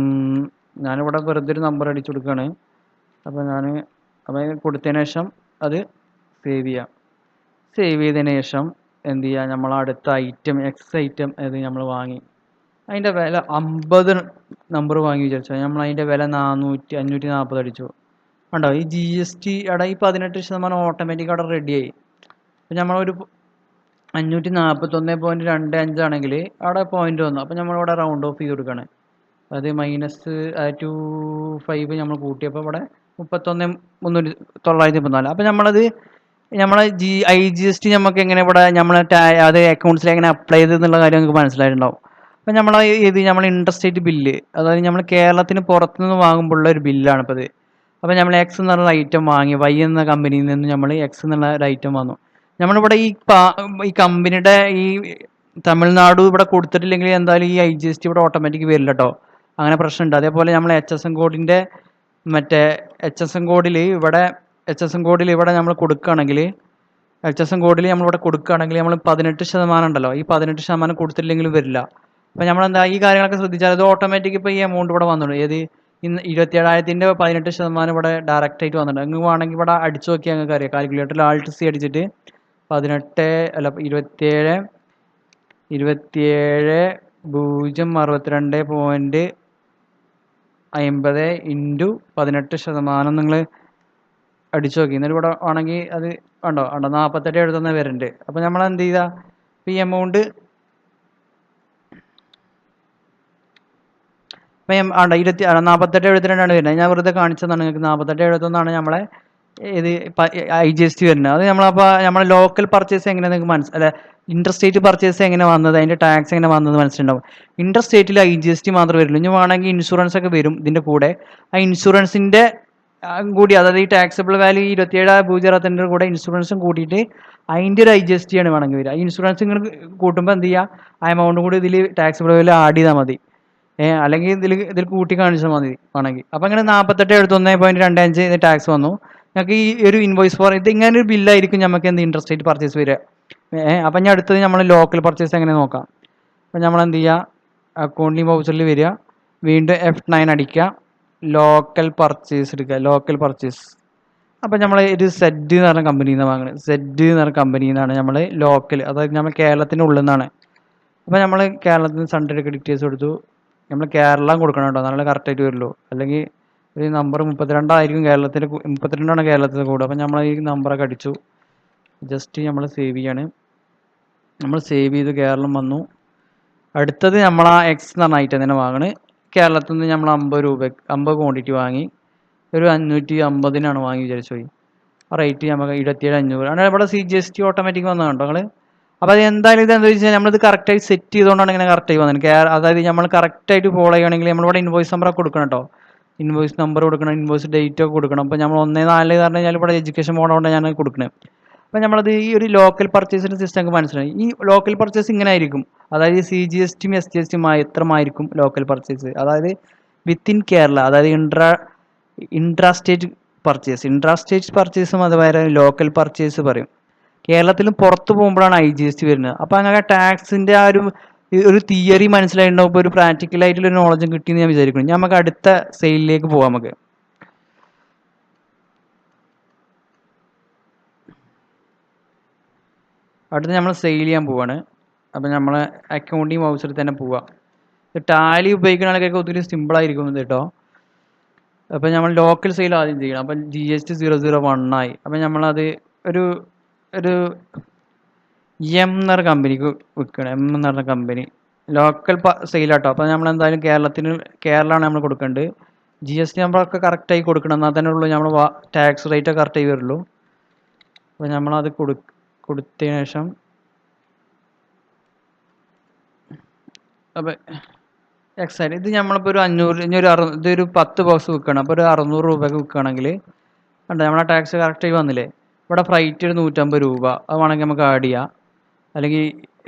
ഞാനിവിടെ വെറുതെ ഒരു നമ്പർ അടിച്ചു കൊടുക്കുകയാണ്. അപ്പോൾ കൊടുത്തതിന് ശേഷം അത് സേവ് ചെയ്യാം. സേവ് ചെയ്തതിന് ശേഷം എന്ത് ചെയ്യുക, നമ്മൾ അടുത്ത ഐറ്റം എക്സ് ഐറ്റം അത് നമ്മൾ വാങ്ങി, അതിൻ്റെ വില 50 നമ്പർ വാങ്ങി വിചാരിച്ചാൽ നമ്മൾ അതിൻ്റെ വില 540 അടിച്ചു. ഉണ്ടോ ഈ GST അവിടെ ഈ 18% ഓട്ടോമാറ്റിക് അവിടെ റെഡിയായി. അപ്പോൾ നമ്മളൊരു 541.25 ആണെങ്കിൽ അവിടെ പോയിന്റ് വന്നു. അപ്പോൾ നമ്മളിവിടെ റൗണ്ട് ഓഫ് ചെയ്ത് കൊടുക്കുകയാണ്. അത് -25 നമ്മൾ കൂട്ടിയപ്പോൾ ഇവിടെ 31,994. അപ്പോൾ നമ്മളത് IGST നമുക്ക് എങ്ങനെ ഇവിടെ അത് അക്കൗണ്ട്സിൽ എങ്ങനെ അപ്ലൈ ചെയ്തെന്നുള്ള കാര്യം നമുക്ക് മനസ്സിലായിട്ടുണ്ടാവും. അപ്പം നമ്മൾ ഇൻട്രസ്റ്റേറ്റ് ബില്ല്, അതായത് നമ്മൾ കേരളത്തിന് പുറത്തുനിന്ന് വാങ്ങുമ്പോഴുള്ള ഒരു ബില്ലാണ് ഇപ്പോൾ ഇത്. അപ്പോൾ നമ്മൾ X എന്നുള്ള ഐറ്റം വാങ്ങി, Y എന്ന കമ്പനിയിൽ നിന്ന് നമ്മൾ X എന്നുള്ള ഒരു ഐറ്റം വന്നു. നമ്മളിവിടെ ഈ കമ്പനിയുടെ ഈ തമിഴ്നാട് ഇവിടെ കൊടുത്തിട്ടില്ലെങ്കിൽ എന്തായാലും ഈ IGST ഇവിടെ ഓട്ടോമാറ്റിക് വരില്ല കേട്ടോ, അങ്ങനെ പ്രശ്നമുണ്ട്. അതേപോലെ നമ്മൾ HSN കോഡിൻ്റെ HSN കോഡിൽ ഇവിടെ നമ്മൾ കൊടുക്കുകയാണെങ്കിൽ നമ്മളിവിടെ കൊടുക്കുകയാണെങ്കിൽ നമ്മൾ 18% ഉണ്ടല്ലോ, ഈ 18% കൊടുത്തില്ലെങ്കിലും വരില്ല. അപ്പോൾ നമ്മളെന്താ ഈ കാര്യങ്ങളൊക്കെ ശ്രദ്ധിച്ചാൽ അത് ഓട്ടോമാറ്റിക് ഇപ്പോൾ ഈ എമൗണ്ട് ഇവിടെ വന്നിട്ടുണ്ട്. ഏത് 27,000-ൻ്റെ 18% ഇവിടെ ഡയറക്റ്റ് ആയിട്ട് വന്നിട്ടുണ്ട്. നിങ്ങൾക്ക് വേണമെങ്കിൽ ഇവിടെ അടിച്ചു നോക്കിയാൽ നിങ്ങൾക്ക് അറിയാം. കാൽക്കുലേറ്ററിൽ Alt C അടിച്ചിട്ട് 27,062.50 ഇൻറ്റു 18% നിങ്ങൾ അടിച്ചു നോക്കി. എന്നിട്ട് ഇവിടെ ആണെങ്കിൽ അത് ഉണ്ടോ 48,071 വരുന്നുണ്ട്. അപ്പോൾ നമ്മൾ എന്ത് ചെയ്താൽ ഈ എമൗണ്ട് ഇപ്പം 48,72 വരുന്നത്. ഞാൻ വെറുതെ കാണിച്ചതാണ് നിങ്ങൾക്ക്. 48,71 നമ്മളെ ഇത് IGST വരുന്നത്. അത് നമ്മളെ ലോക്കൽ പർച്ചേസ് എങ്ങനെ നിങ്ങൾക്ക് അല്ല ഇൻട്രസ്റ്റേറ്റ് പർച്ചേസ് എങ്ങനെ വന്നത്, അതിൻ്റെ ടാക്സ് എങ്ങനെ വന്നത് മനസ്സിലുണ്ടാവും. ഇൻട്രസ്റ്റേറ്റിൽ IGST മാത്രമേ വരുള്ളൂ. ഇനി വേണമെങ്കിൽ ഇൻഷുറൻസ് ഒക്കെ വരും ഇതിൻ്റെ കൂടെ. ആ ഇൻഷുറൻസിൻ്റെ കൂടി, അതായത് ഈ ടാക്സബിൾ വാല്യൂ 27,062 കൂടെ ഇൻഷുറൻസും കൂട്ടിയിട്ട് അതിൻ്റെ ഒരു IGST ആണ് വേണമെങ്കിൽ വരിക. ഇൻഷുറൻസ് നിങ്ങൾ കൂട്ടുമ്പോൾ എന്ത് ചെയ്യുക, ആ എമൗണ്ടും കൂടി ഇതിൽ ടാക്സബിൾ വാല്യൂ ആഡ് ചെയ്താൽ മതി. അല്ലെങ്കിൽ ഇതിൽ കൂട്ടി കാണിച്ചാൽ മതി വേണമെങ്കിൽ. അപ്പോൾ അങ്ങനെ 48,71.25 ഇത് ടാക്സ് വന്നു. ഞങ്ങൾക്ക് ഈ ഒരു ഇൻവോയ്സ് ഇത് ഇങ്ങനെ ഒരു ബില്ലായിരിക്കും നമുക്ക് ഇൻട്രസ്റ്റേറ്റ് പർച്ചേസ് വരിക. അപ്പം ഞാൻ അടുത്തത് നമ്മൾ ലോക്കൽ പർച്ചേസ് എങ്ങനെ നോക്കാം. അപ്പം നമ്മൾ എന്ത് ചെയ്യുക, അക്കൗണ്ടിങ് വൗച്ചറിൽ വരിക, വീണ്ടും F9 അടിക്കുക, ലോക്കൽ പർച്ചേസ് എടുക്കുക, ലോക്കൽ പർച്ചേസ്. അപ്പം നമ്മൾ ഒരു സെഡ് എന്ന് പറഞ്ഞ കമ്പനിയിൽ നിന്ന് വാങ്ങുന്നത്, സെഡ് എന്ന് പറഞ്ഞ കമ്പനിയിൽ നിന്നാണ് നമ്മൾ ലോക്കൽ, അതായത് നമ്മൾ കേരളത്തിൻ്റെ ഉള്ളിൽ നിന്നാണ്. അപ്പോൾ നമ്മൾ കേരളത്തിൽ നിന്ന് സൺഡേ ക്രെഡിറ്റേഴ്സ് കൊടുത്തു. നമ്മൾ കേരളം കൊടുക്കണം കേട്ടോ, നല്ല കറക്റ്റായിട്ട് വരുള്ളൂ. അല്ലെങ്കിൽ ഒരു നമ്പർ 32 ആയിരിക്കും കേരളത്തിൽ, 32 കേരളത്തിൽ കൂടുക. അപ്പം നമ്മൾ ഈ നമ്പറൊക്കെ അടിച്ചു, ജസ്റ്റ് നമ്മൾ സേവ് ചെയ്യാണ്. നമ്മൾ സേവ് ചെയ്ത് കേരളം വന്നു. അടുത്തത് നമ്മൾ ആ X എന്ന് പറഞ്ഞ ഐറ്റം തന്നെ വാങ്ങണ്. കേരളത്തിൽ നിന്ന് നമ്മൾ 50 ക്വാണ്ടിറ്റി വാങ്ങി, ഒരു 550 വാങ്ങി വിചാരിച്ചു പോയി. ആ റേറ്റ് നമുക്ക് 27,500 ആണ്. ഇവിടെ GST ഓട്ടോമാറ്റിക് വന്നത് കണ്ടോ നിങ്ങൾ. അപ്പോൾ അത് എന്തായാലും ഇത് എന്താ വെച്ചാൽ നമ്മളിത് കറക്റ്റായി സെറ്റ് ചെയ്തുകൊണ്ടാണ് ഇങ്ങനെ കറക്റ്റായി വന്നത്. അതായത് നമ്മൾ കറക്റ്റായിട്ട് ഫോളോ ചെയ്യുകയാണെങ്കിൽ നമ്മളിവിടെ ഇൻവോയ്സ് നമ്പറൊക്കെ കൊടുക്കണം കേട്ടോ, ഇൻവോയ്സ് നമ്പർ കൊടുക്കണം, ഇൻവോയ്സ് ഡേറ്റ് ഒക്കെ കൊടുക്കണം. അപ്പോൾ നമ്മൾ 1-4 പറഞ്ഞു കഴിഞ്ഞാൽ ഇവിടെ എഡ്യൂക്കേഷൻ മോഡോണ്ട് ഞാൻ കൊടുക്കണേ. അപ്പം നമ്മളത് ഈ ഒരു ലോക്കൽ പർച്ചേസിൻ്റെ സിസ്റ്റം നമുക്ക് മനസ്സിലായി. ഈ ലോക്കൽ പർച്ചേസ് ഇങ്ങനെ ആയിരിക്കും. അതായത് CGST യും SGST യും എത്രമായിരിക്കും ലോക്കൽ പർച്ചേസ്, അതായത് വിത്തിൻ കേരള, അതായത് ഇൻട്രാ സ്റ്റേറ്റ് പർച്ചേസും അതുപോലെ ലോക്കൽ പർച്ചേസ് പറയും. കേരളത്തിലും പുറത്ത് പോകുമ്പോഴാണ് IGST വരുന്നത്. അപ്പോൾ അങ്ങനെ ടാക്സിൻ്റെ ആ ഒരു തിയറി മനസ്സിലായിട്ടുണ്ടാവും. ഇപ്പോൾ ഒരു പ്രാക്ടിക്കലായിട്ടുള്ള ഒരു നോളജും കിട്ടിയെന്ന് ഞാൻ വിചാരിക്കുന്നു. നമുക്ക് അടുത്ത സെയിലിലേക്ക് പോകാം. നമുക്ക് അടുത്ത് നമ്മൾ സെയിൽ ചെയ്യാൻ പോവാണ്. അപ്പം നമ്മൾ അക്കൗണ്ടിങ് വൗച്ചറിൽ തന്നെ പോവാം. ടാലി ഉപയോഗിക്കുന്ന ആൾക്കാർക്ക് ഒത്തിരി സിമ്പിളായിരിക്കും കേട്ടോ. അപ്പം നമ്മൾ ലോക്കൽ സെയിൽ ആദ്യം ചെയ്യണം. അപ്പം GST 001 ആയി. അപ്പം നമ്മളത് ഒരു എം എന്ന് പറഞ്ഞ കമ്പനിക്ക് വിൽക്കണം. എം എന്ന് പറഞ്ഞ കമ്പനി ലോക്കൽ സെയിലാട്ടോ. അപ്പം നമ്മൾ എന്തായാലും കേരളമാണ് നമ്മൾ കൊടുക്കേണ്ടത്. GST നമ്മളൊക്കെ കറക്റ്റായി കൊടുക്കണം. എന്നാൽ തന്നെ ഉള്ളൂ നമ്മൾ ടാക്സ് റേറ്റ് കറക്റ്റായി വരുള്ളൂ. അപ്പം നമ്മളത് കൊടുത്തതിന് ശേഷം അപ്പം എക്സാക്ട് ഇത് നമ്മളിപ്പോൾ ഒരു 500 ഇതൊരു 10 ബോക്സ് വിൽക്കണം. അപ്പോൾ ഒരു 600 രൂപയ്ക്ക് വിൽക്കുകയാണെങ്കിൽ കണ്ടോ നമ്മളെ ടാക്സ് കറക്റ്റായി വന്നില്ലേ. ഇവിടെ ഫ്രൈറ്റ് ഒരു 150 രൂപ, അത് വേണമെങ്കിൽ നമുക്ക് ആഡ് ചെയ്യാം. അല്ലെങ്കിൽ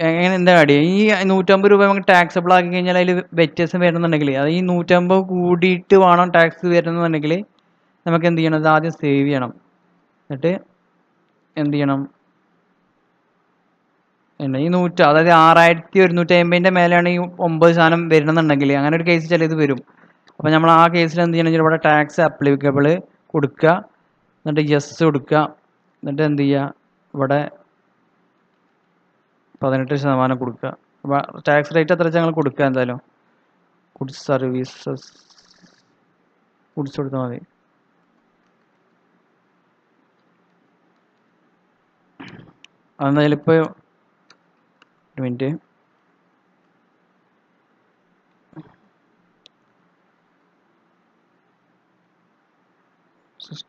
എങ്ങനെ എന്താ ആഡ് ചെയ്യാം. ഈ 150 രൂപ നമുക്ക് ടാക്സബിൾ ആക്കി കഴിഞ്ഞാൽ അതിൽ വ്യത്യാസം വരുന്നുണ്ടെങ്കിൽ, അത് ഈ 150 കൂടിയിട്ട് വേണം ടാക്സ് വരുന്നുണ്ടെങ്കിൽ നമുക്ക് എന്ത് ചെയ്യണം, അത് ആദ്യം സേവ് ചെയ്യണം. എന്നിട്ട് എന്ത് ചെയ്യണം, ഈ അതായത് 6150 മേലെയാണ് ഈ 9 സാധനം വരുന്നുണ്ടെങ്കിൽ, അങ്ങനെ ഒരു കേസ് ചിലത് വരും. അപ്പോൾ നമ്മൾ ആ കേസിൽ എന്ത് ചെയ്യണം, ഇവിടെ ടാക്സ് അപ്ലിക്കബിൾ കൊടുക്കുക, എന്നിട്ട് യെസ് കൊടുക്കുക, എന്നിട്ട് എന്ത് ചെയ്യുക, ഇവിടെ 18% കൊടുക്കുക. അപ്പോൾ ടാക്സ് റേറ്റ് എത്ര വെച്ചാൽ ഞങ്ങൾ കൊടുക്കുക. എന്തായാലും ഗുഡ്സ് സർവീസസ് ഗുഡ്സ് കൊടുത്താൽ മതി. അതെന്തായാലും ഇപ്പോൾ ഒരു മിനിറ്റ്,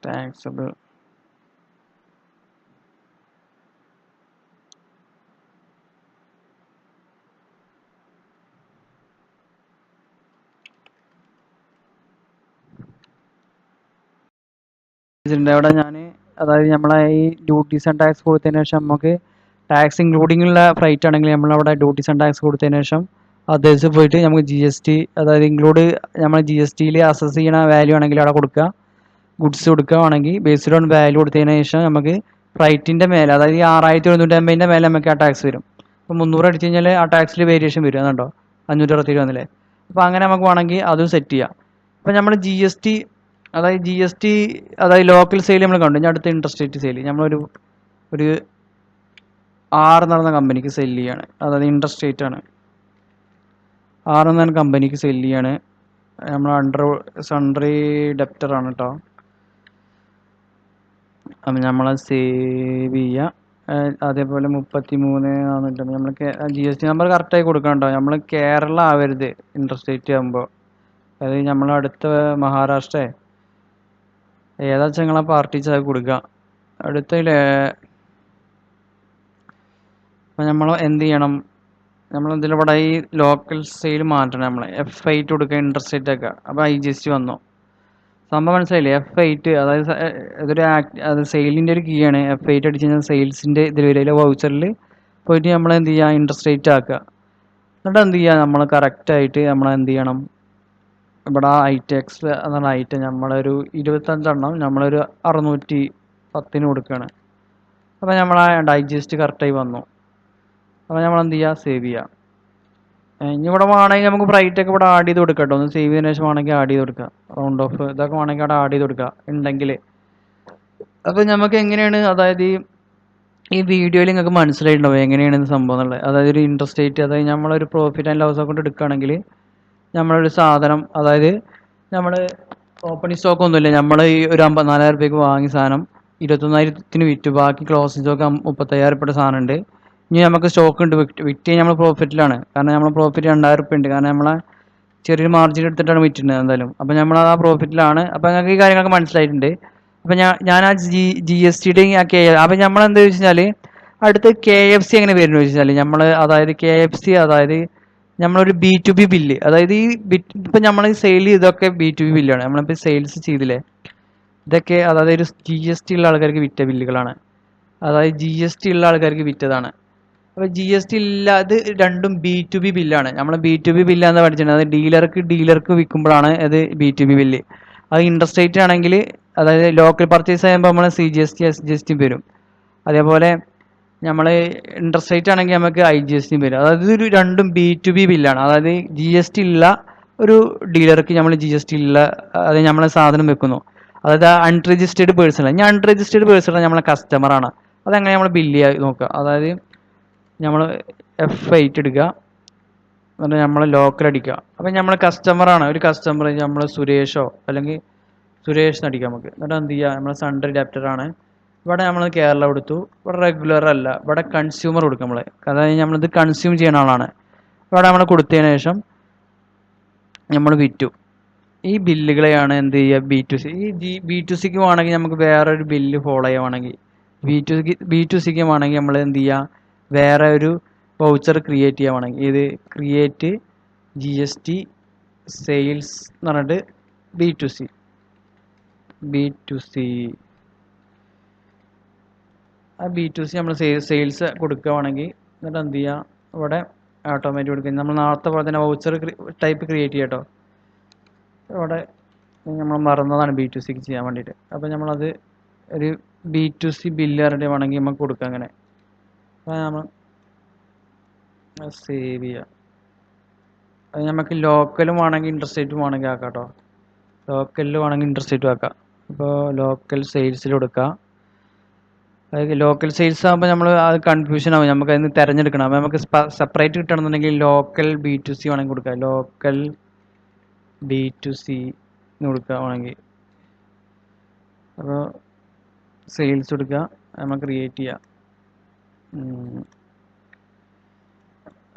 ടാക്സബിൾ അവിടെ ഞാൻ അതായത് നമ്മളെ ഈ ഡ്യൂട്ടീസ് ആൻഡ് ടാക്സ് കൊടുത്തതിന് ശേഷം നമുക്ക് ടാക്സ് ഇൻക്ലൂഡിംഗ് ഉള്ള ഫ്ലൈറ്റ് ആണെങ്കിൽ നമ്മളവിടെ ഡ്യൂട്ടീസ് ആൻഡ് ടാക്സ് കൊടുത്തതിന് ശേഷം അതേഴ്സ് പോയിട്ട് നമുക്ക് GST അതായത് ഇൻക്ലൂഡ് നമ്മൾ GSTയിൽ അസസ് ചെയ്യണ വാല്യൂ ആണെങ്കിൽ അവിടെ കൊടുക്കുക, ഗുഡ്സ് കൊടുക്കുകയാണെങ്കിൽ ബേസ്ഡ് ഓൺ വാല്യൂ കൊടുത്തതിന് ശേഷം നമുക്ക് ഫ്ലൈറ്റിൻ്റെ മേലെ അതായത് ഈ 6150 മേലെ നമുക്ക് ആ ടാക്സ് വരും. അപ്പോൾ 300 അടിച്ച് കഴിഞ്ഞാൽ ആ ടാക്സിൽ വേരിയേഷൻ വരും. അതുണ്ടോ 560 വന്നില്ലേ. അപ്പോൾ അങ്ങനെ നമുക്ക് വേണമെങ്കിൽ അതും സെറ്റ് ചെയ്യാം. അപ്പോൾ നമ്മൾ GST അതായത് ലോക്കൽ സെയിൽ നമ്മൾ കണ്ടു. ഞാൻ അടുത്ത ഇൻട്രസ്റ്റേറ്റ് സെയിൽ നമ്മളൊരു 6 എന്ന് പറയുന്ന കമ്പനിക്ക് സെല് ചെയ്യാണ്. അതായത് ഇൻട്രസ്റ്റേറ്റ് ആണ്. 6 എന്ന് പറഞ്ഞ കമ്പനിക്ക് സെല് ചെയ്യാണ്. നമ്മൾ സൺട്രി ഡെപ്റ്റർ ആണ് കേട്ടോ. അപ്പം നമ്മളത് സേവ് ചെയ്യുക. അതേപോലെ 33 നമ്മൾ GST നമ്പർ കറക്റ്റായി കൊടുക്കണം കേട്ടോ. നമ്മൾ കേരള ആവരുത് ഇൻട്രസ്റ്റേറ്റ് ആകുമ്പോൾ. അതായത് നമ്മൾ അടുത്ത മഹാരാഷ്ട്ര ഏതാ വെച്ചാൽ നിങ്ങളെ പാർട്ടി അത് കൊടുക്കുക. അടുത്തതിൽ അപ്പം നമ്മൾ എന്ത് ചെയ്യണം, നമ്മളിതിലിവിടെ ഈ ലോക്കൽ സെയിൽ മാറ്റണം. നമ്മൾ F8 കൊടുക്കുക, ഇൻട്രസ്റ്റേറ്റ് ആക്കുക. അപ്പോൾ IGST വന്നു. സംഭവം മനസ്സിലായില്ലേ. F8 അതായത് അത് സെയിലിൻ്റെ ഒരു കീ ആണ്. F8 അടിച്ച് കഴിഞ്ഞാൽ സെയിൽസിൻ്റെ ഇതിൽ വരില്ല. വൗച്ചറിൽ പോയിട്ട് നമ്മൾ എന്ത് ചെയ്യുക, ഇൻട്രസ്റ്റേറ്റ് ആക്കുക. എന്നിട്ട് എന്ത് ചെയ്യുക, നമ്മൾ കറക്റ്റായിട്ട് നമ്മൾ എന്ത് ചെയ്യണം, ഇവിടെ ITEX എന്നുള്ള ഐറ്റം നമ്മളൊരു 25 എണ്ണം നമ്മളൊരു 610 കൊടുക്കുകയാണ്. അപ്പോൾ നമ്മൾ IGST കറക്റ്റായി വന്നു. അപ്പോൾ നമ്മൾ എന്ത് ചെയ്യുക, സേവ് ചെയ്യുക. ഇനി ഇവിടെ വേണമെങ്കിൽ നമുക്ക് ഫ്രൈറ്റൊക്കെ ഇവിടെ ആഡ് ചെയ്ത് കൊടുക്കാം കേട്ടോ. ഒന്ന് സേവ് ചെയ്തതിന് ശേഷം വേണമെങ്കിൽ ആഡ് ചെയ്ത് കൊടുക്കുക. റൗണ്ട് ഓഫ് ഇതൊക്കെ വേണമെങ്കിൽ അവിടെ ആഡ് ചെയ്ത് കൊടുക്കുക ഉണ്ടെങ്കിൽ. അപ്പോൾ നമുക്ക് എങ്ങനെയാണ്, അതായത് ഈ വീഡിയോയിൽ നിങ്ങൾക്ക് മനസ്സിലായിട്ടുണ്ടാവും എങ്ങനെയാണ് സംഭവം എന്നുള്ളത്. അതായത് ഒരു ഇൻട്രസ്റ്റേറ്റ്, അതായത് നമ്മളൊരു പ്രോഫിറ്റ് ആൻഡ് ലോസ് അക്കൗണ്ട് എടുക്കുകയാണെങ്കിൽ നമ്മളൊരു സാധനം, അതായത് നമ്മൾ ഓപ്പണിംഗ് സ്റ്റോക്ക് ഒന്നുമില്ല, നമ്മൾ ഈ ഒരു 54,000 രൂപയ്ക്ക് വാങ്ങിയ സാധനം 21,000-ന് വിറ്റു, ബാക്കി ക്ലോസിംഗ് സ്റ്റോക്ക് 35,000 രൂപയുടെ സാധനം ഉണ്ട്. ഇനി നമുക്ക് സ്റ്റോക്ക് ഉണ്ട്, വിറ്റ് നമ്മൾ പ്രോഫിറ്റിലാണ്. കാരണം നമ്മൾ പ്രോഫിറ്റ് 2,000 രൂപ ഉണ്ട്. കാരണം നമ്മളെ ചെറിയൊരു മാർജിൻ എടുത്തിട്ടാണ് വിറ്റിട്ടുള്ളത് എന്തായാലും. അപ്പോൾ നമ്മൾ ആ പ്രോഫിറ്റിലാണ്. അപ്പോൾ ഞങ്ങൾക്ക് ഈ കാര്യങ്ങളൊക്കെ മനസ്സിലായിട്ടുണ്ട്. അപ്പോൾ ഞാൻ ആ GSTയുടെ അപ്പോൾ നമ്മൾ എന്താ വെച്ച് കഴിഞ്ഞാൽ അടുത്ത് KFC എങ്ങനെ വരുന്നു വെച്ച് കഴിഞ്ഞാൽ നമ്മൾ അതായത് KFC അതായത് നമ്മളൊരു B2B ബില്ല്, അതായത് ഈ ഇപ്പം നമ്മൾ സെയിൽ ചെയ്തൊക്കെ B2B ബില്ലാണ്. നമ്മളിപ്പോൾ സെയിൽസ് ചെയ്തില്ലേ, ഇതൊക്കെ അതായത് ഒരു GST ഉള്ള ആൾക്കാർക്ക് വിറ്റ ബില്ലുകളാണ്. അതായത് GST ഉള്ള ആൾക്കാർക്ക് വിറ്റതാണ്. അപ്പോൾ GST ഇല്ല, ഇത് രണ്ടും B2B ബില്ലാണ്. നമ്മൾ B2B ബില്ലാന്ന് പഠിച്ചിട്ടുണ്ട്. അത് ഡീലർക്ക് വിൽക്കുമ്പോഴാണ് അത് B2B ബില്ല്. അത് ഇൻട്രസ്റ്റ് ആണെങ്കിൽ, അതായത് ലോക്കൽ പർച്ചേസ് ചെയ്യുമ്പോൾ നമ്മൾ CGST SGST വരും. അതേപോലെ നമ്മൾ ഇൻട്രസ്റ്റ് ആണെങ്കിൽ നമുക്ക് IGST വരും. അതായത് ഇത് രണ്ടും B2B ബില്ലാണ്. അതായത് GST ഉള്ള ഒരു ഡീലർക്ക് നമ്മൾ GST ഉള്ള അത് നമ്മളെ സാധനം വെക്കുന്നു. അതായത് അൺരജിസ്റ്റേർഡ് പേഴ്സൺ. ഞാൻ അൺരജിസ്റ്റേർഡ് പേഴ്സൺ നമ്മളെ കസ്റ്റമറാണ്. അതെങ്ങനെ നമ്മൾ ബില്ല് ചെയ്യാൻ നോക്കുക. അതായത് നമ്മൾ F8 എടുക്കുക, എന്നിട്ട് നമ്മൾ ലോക്കൽ അടിക്കുക. അപ്പം നമ്മൾ കസ്റ്റമറാണ്, ഒരു കസ്റ്റമർ നമ്മൾ സുരേഷോ അല്ലെങ്കിൽ സുരേഷ് അടിക്കാം നമുക്ക്. എന്നിട്ട് എന്ത് ചെയ്യുക, നമ്മൾ സൺഡ്രി ഡെപ്റ്ററാണ്. ഇവിടെ നമ്മൾ കേരള കൊടുത്തു. ഇവിടെ റെഗുലർ അല്ല, ഇവിടെ കൺസ്യൂമർ കൊടുക്കും നമ്മൾ. അതായത് നമ്മളിത് കൺസ്യൂം ചെയ്യുന്ന ആളാണ്. ഇവിടെ നമ്മൾ കൊടുത്തതിന് ശേഷം നമ്മൾ വിറ്റു. ഈ ബില്ലുകളെയാണ് എന്ത് ചെയ്യുക, B2C. ഈ B2Cക്ക് വേണമെങ്കിൽ നമുക്ക് വേറൊരു ബില്ല് ഫോളോ ചെയ്യുവാണെങ്കിൽ, B2Cക്ക് വേണമെങ്കിൽ നമ്മൾ എന്ത് ചെയ്യുക, വേറെ ഒരു വൗച്ചർ ക്രിയേറ്റ് ചെയ്യുവാണെങ്കിൽ ഇത് ക്രിയേറ്റ് GST സെയിൽസ് എന്ന് പറഞ്ഞിട്ട് B2C ആ B2C നമ്മൾ സെയിൽസ് കൊടുക്കുകയാണെങ്കിൽ, എന്നിട്ട് എന്ത് ചെയ്യുക, ഇവിടെ ഓട്ടോമാറ്റിക് കൊടുക്കുക. നമ്മൾ നേരത്തെ പോലെ തന്നെ വൗച്ചർ ടൈപ്പ് ക്രിയേറ്റ് ചെയ്യാം കേട്ടോ. ഇവിടെ നമ്മൾ മറന്നതാണ് B2Cക്ക് ചെയ്യാൻ വേണ്ടിയിട്ട്. അപ്പോൾ നമ്മളത് ഒരു B2C ബില്ല് പറഞ്ഞിട്ട് വേണമെങ്കിൽ നമുക്ക് കൊടുക്കാം. അങ്ങനെ അപ്പോൾ നമ്മൾ സേവ് ചെയ്യുക. അത് നമുക്ക് ലോക്കലും വേണമെങ്കിൽ ഇൻട്രസ്റ്റ് റേറ്റും വേണമെങ്കിൽ ആക്കാം കേട്ടോ. ലോക്കലിൽ വേണമെങ്കിൽ ഇൻട്രസ്റ്റ് റേറ്റും ആക്കാം. അപ്പോൾ ലോക്കൽ സെയിൽസിൽ കൊടുക്കുക. അതായത് ലോക്കൽ സെയിൽസ് ആകുമ്പോൾ നമ്മൾ അത് കൺഫ്യൂഷൻ ആവും, നമുക്ക് അതിന് തിരഞ്ഞെടുക്കണം. അപ്പോൾ നമുക്ക് സെപ്പറേറ്റ് കിട്ടണമെന്നുണ്ടെങ്കിൽ ലോക്കൽ B2C വേണമെങ്കിൽ കൊടുക്കുക. ലോക്കൽ B2C കൊടുക്കുക വേണമെങ്കിൽ. അപ്പോൾ സെയിൽസ് കൊടുക്കുക, നമ്മൾ ക്രിയേറ്റ് ചെയ്യുക.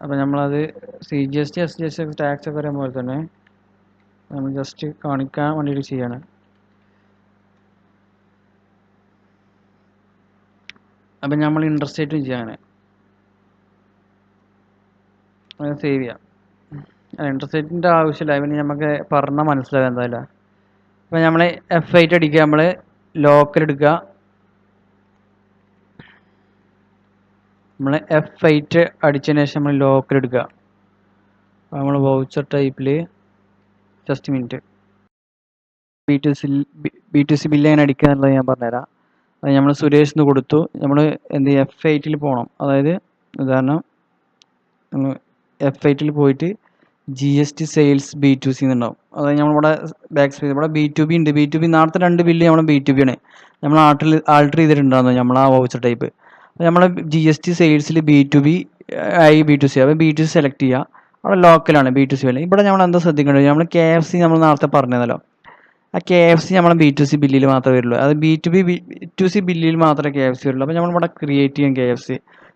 അപ്പോൾ നമ്മളത് CGST SGST ടാക്സ് ഒക്കെ വരുന്ന പോലെ തന്നെ നമ്മൾ ജസ്റ്റ് കാണിക്കാൻ വേണ്ടിയിട്ട് ചെയ്യാണ്. അപ്പം നമ്മൾ ഇൻട്രസ്റ്റ് റേറ്റും ചെയ്യാണ്. അത് സേവ് ചെയ്യാം. ഇൻട്രസ്റ്റ് റേറ്റിൻ്റെ ആവശ്യമില്ല, പിന്നെ നമുക്ക് പറഞ്ഞാൽ മനസ്സിലാവും എന്തായാലും. അപ്പം നമ്മൾ F8 അടിക്കുക, നമ്മൾ ലോക്കൽ എടുക്കുക. നമ്മൾ F8 അടിച്ചതിന് ശേഷം നമ്മൾ ലോക്കൽ എടുക്കുക. നമ്മൾ വൗച്ചർ ടൈപ്പിൽ ജസ്റ്റ് മിനിറ്റ് B2C ബില്ല് എങ്ങനെ അടിക്കുക എന്നുള്ളത് ഞാൻ പറഞ്ഞുതരാം. അത് നമ്മൾ സുരേഷിന് കൊടുത്തു. നമ്മൾ എന്ത് ചെയ്യുക, F8 പോകണം. അതായത് ഉദാഹരണം നമ്മൾ F8 പോയിട്ട് GST സെയിൽസ് B2C എന്നുണ്ടാവും. അതായത് നമ്മളിവിടെ ബാക്ക് സ്പേസ് ഇവിടെ B2B ഉണ്ട്. B2B നേരത്തെ രണ്ട് ബില്ല് നമ്മൾ B2B ആണ്. നമ്മൾ ആൾട്ടർ ചെയ്തിട്ടുണ്ടായിരുന്നു നമ്മൾ ആ വൗച്ചർ ടൈപ്പ്. അപ്പോൾ നമ്മൾ GST സെയിൽസിൽ B2B B2C. അപ്പോൾ B2C സെലക്ട് ചെയ്യുക. അവിടെ ലോക്കലാണ് B2C അല്ലേ. ഇവിടെ നമ്മൾ എന്താ ശ്രദ്ധിക്കേണ്ടത്, നമ്മൾ KFC നമ്മൾ നേരത്തെ പറഞ്ഞതല്ലോ, ആ KFC നമ്മൾ B2C ബില്ലിൽ മാത്രമേ വരുള്ളൂ. അത് B2C ബില്ലിൽ മാത്രമേ KFC വരുള്ളൂ. അപ്പോൾ നമ്മളിവിടെ ക്രിയേറ്റ് ചെയ്യും KFC.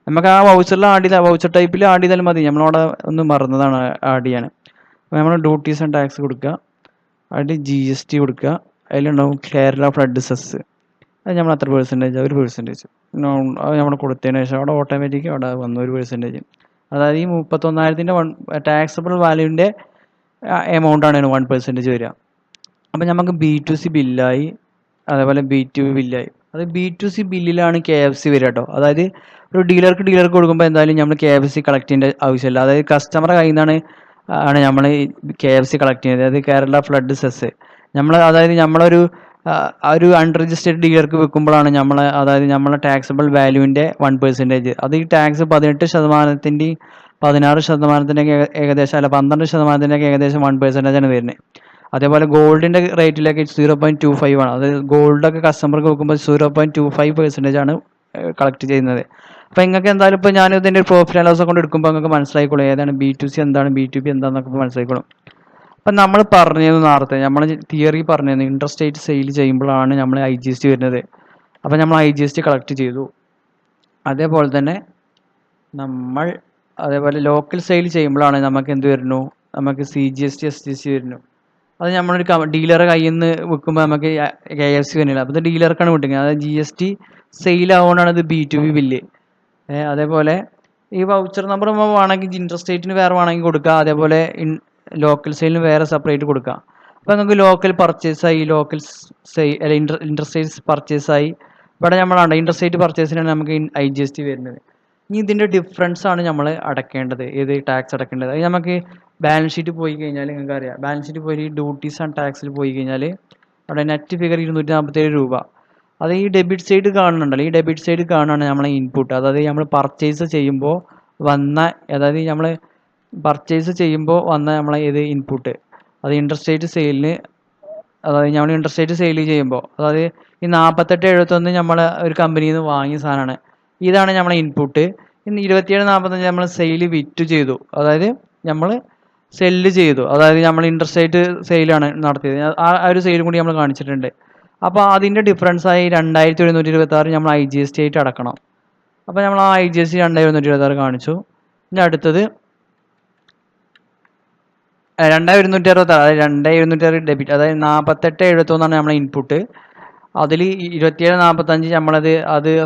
നമുക്ക് ആ വൗച്ചറിൽ വൗച്ചർ ടൈപ്പിൽ ആഡ് ചെയ്താലും മതി. നമ്മളവിടെ ഒന്ന് മറന്നതാണ് ആഡ് ചെയ്യാൻ. അപ്പോൾ നമ്മൾ ഡ്യൂട്ടീസ് ആൻഡ് ടാക്സ് കൊടുക്കുക, അതിൽ GST കൊടുക്കുക. അതിലുണ്ടാവും കേരള ഫ്ലഡ് സെസ്. അത് നമ്മൾ എത്ര പെർസെൻറ്റേജ്, 1%. അത് നമ്മൾ കൊടുത്തതിന് ശേഷം അവിടെ ഓട്ടോമാറ്റിക് അവിടെ വന്നു 1%. അതായത് ഈ 31,000-ൻ്റെ ടാക്സബിൾ വാല്യൂവിൻ്റെ എമൗണ്ടാണ് 1% വരിക. അപ്പം നമുക്ക് B2C ബില്ലായി, അതേപോലെ B2B ബില്ലായി. അത് B2C ബില്ലിലാണ് KFC വരിക കേട്ടോ. അതായത് ഒരു ഡീലർക്ക് കൊടുക്കുമ്പോൾ എന്തായാലും നമ്മൾ KFC കളക്ട് ചെയ്യേണ്ട ആവശ്യമില്ല. അതായത് കസ്റ്റമറെ കയ്യിൽ നിന്നാണ് നമ്മൾ KFC കളക്ട് ചെയ്യുന്നത്. അതായത് കേരള ഫ്ലഡ് സെസ് അതായത് നമ്മളൊരു ഒരു അൺരജിസ്റ്റേർഡ് ഡീലർക്ക് വെക്കുമ്പോഴാണ് അതായത് നമ്മളെ ടാക്സബിൾ വാല്യൂവിൻ്റെ 1%. അത് ഈ ടാക്സ് 18%-ൻ്റെയും 16%-ൻ്റെയൊക്കെ ഏകദേശം, അല്ല 12%-ൻ്റെയൊക്കെ ഏകദേശം 1% ആണ് വരുന്നത്. അതേപോലെ ഗോൾഡിൻ്റെ റേറ്റിലേക്ക് 0.25 ആണ്. അത് ഗോൾഡൊക്കെ കസ്റ്റമർക്ക് വെക്കുമ്പോൾ 0.25% ആണ് കളക്ട് ചെയ്യുന്നത്. അപ്പോൾ നിങ്ങൾക്ക് എന്തായാലും ഇപ്പോൾ ഞാൻ ഇതിൻ്റെ പ്രോഫിറ്റ് ആൻഡ് ലോസ് കൊണ്ട് എടുക്കുമ്പോൾ നിങ്ങൾക്ക് മനസ്സിലായിക്കോളും ഏതാണ് B2C എന്താണ് B2B എന്താണെന്നൊക്കെ മനസ്സിലായിക്കോളും. അപ്പം നമ്മൾ പറഞ്ഞത് നേരത്തെ നമ്മൾ തിയറി പറഞ്ഞത് ഇൻട്രസ്റ്റ് റേറ്റ് സെയിൽ ചെയ്യുമ്പോഴാണ് നമ്മൾ IGST വരുന്നത്. അപ്പം നമ്മൾ IGST കളക്ട് ചെയ്തു. അതേപോലെ തന്നെ അതേപോലെ ലോക്കൽ സെയിൽ ചെയ്യുമ്പോഴാണ് നമുക്ക് എന്ത് വരുന്നു, നമുക്ക് CGST SGST വരുന്നു. അത് നമ്മളൊരു ഡീലറെ കയ്യിൽ നിന്ന് വെക്കുമ്പോൾ നമുക്ക് KFC വരുന്നില്ല. അപ്പോൾ ഇത് ഡീലർക്കാണ് വിട്ടിരിക്കുന്നത്. അതായത് GST സെയിൽ ആവുകൊണ്ടാണ് ഇത് B2B ബില്ല്. അതേപോലെ ഈ വൗച്ചർ നമ്പർ വേണമെങ്കിൽ ഇൻട്രസ്റ്റ് റേറ്റിന് വേറെ വേണമെങ്കിൽ കൊടുക്കുക. അതേപോലെ ലോക്കൽ സെയിലിന് വേറെ സെപ്പറേറ്റ് കൊടുക്കുക. അപ്പോൾ നമുക്ക് ലോക്കൽ പർച്ചേസായി, ലോക്കൽ ഇൻട്രസ്റ്റ് റേറ്റ്സ് പർച്ചേസായി, ഇവിടെ നമ്മളാണ് ഇൻട്രസ്റ്റ് പർച്ചേസിനാണ് നമുക്ക് IGST വരുന്നത്. ഇനി ഇതിൻ്റെ ഡിഫറൻസ് ആണ് നമ്മൾ അടക്കേണ്ടത്, ഏത് ടാക്സ് അടക്കേണ്ടത്. അത് നമുക്ക് ബാലൻസ് ഷീറ്റ് പോയി കഴിഞ്ഞാൽ നിങ്ങൾക്ക് അറിയാം, ബാലൻസ് ഷീറ്റ് പോയി ഡ്യൂട്ടീസ് ആൻഡ് ടാക്സിൽ പോയി കഴിഞ്ഞാൽ അവിടെ നെറ്റ് ഫിഗർ 247 രൂപ. അത് ഈ ഡെബിറ്റ് സൈഡ് കാണുന്നുണ്ടല്ലോ, ഈ ഡെബിറ്റ് സൈഡ് കാണുകയാണ് നമ്മളെ ഇൻപുട്ട്. അതായത് നമ്മൾ പർച്ചേസ് ചെയ്യുമ്പോൾ വന്ന, അതായത് നമ്മൾ പർച്ചേസ് ചെയ്യുമ്പോൾ വന്ന നമ്മളെ ഏത് ഇൻപുട്ട്, അത് ഇൻട്രസ്റ്റ് സെയിലിന്, അതായത് നമ്മൾ ഇൻട്രസ്റ്റ് സെയിൽ ചെയ്യുമ്പോൾ, അതായത് ഈ 4871 നമ്മൾ ഒരു കമ്പനിയിൽ നിന്ന് വാങ്ങിയ സാധനമാണ്. ഇതാണ് നമ്മളെ ഇൻപുട്ട്. ഇന്ന് 2745 നമ്മൾ സെയിൽ വിറ്റ് ചെയ്തു, അതായത് നമ്മൾ സെല്ല് ചെയ്തു, അതായത് നമ്മൾ ഇൻട്രസ്റ്റ് സെയിലാണ് നടത്തിയത്. ആ ഒരു സെയിലും കൂടി നമ്മൾ കാണിച്ചിട്ടുണ്ട്. അപ്പോൾ അതിൻ്റെ ഡിഫറൻസായി 2726 നമ്മൾ IGST ആയിട്ട് അടക്കണം. അപ്പോൾ നമ്മൾ ആ IGST 2726 കാണിച്ചു. ഇനി അടുത്തത് 2166, അതായത് 2266 ഡെബിറ്റ്, അതായത് 4871 നമ്മളെ ഇൻപുട്ട്. അതിൽ 2745 നമ്മളത്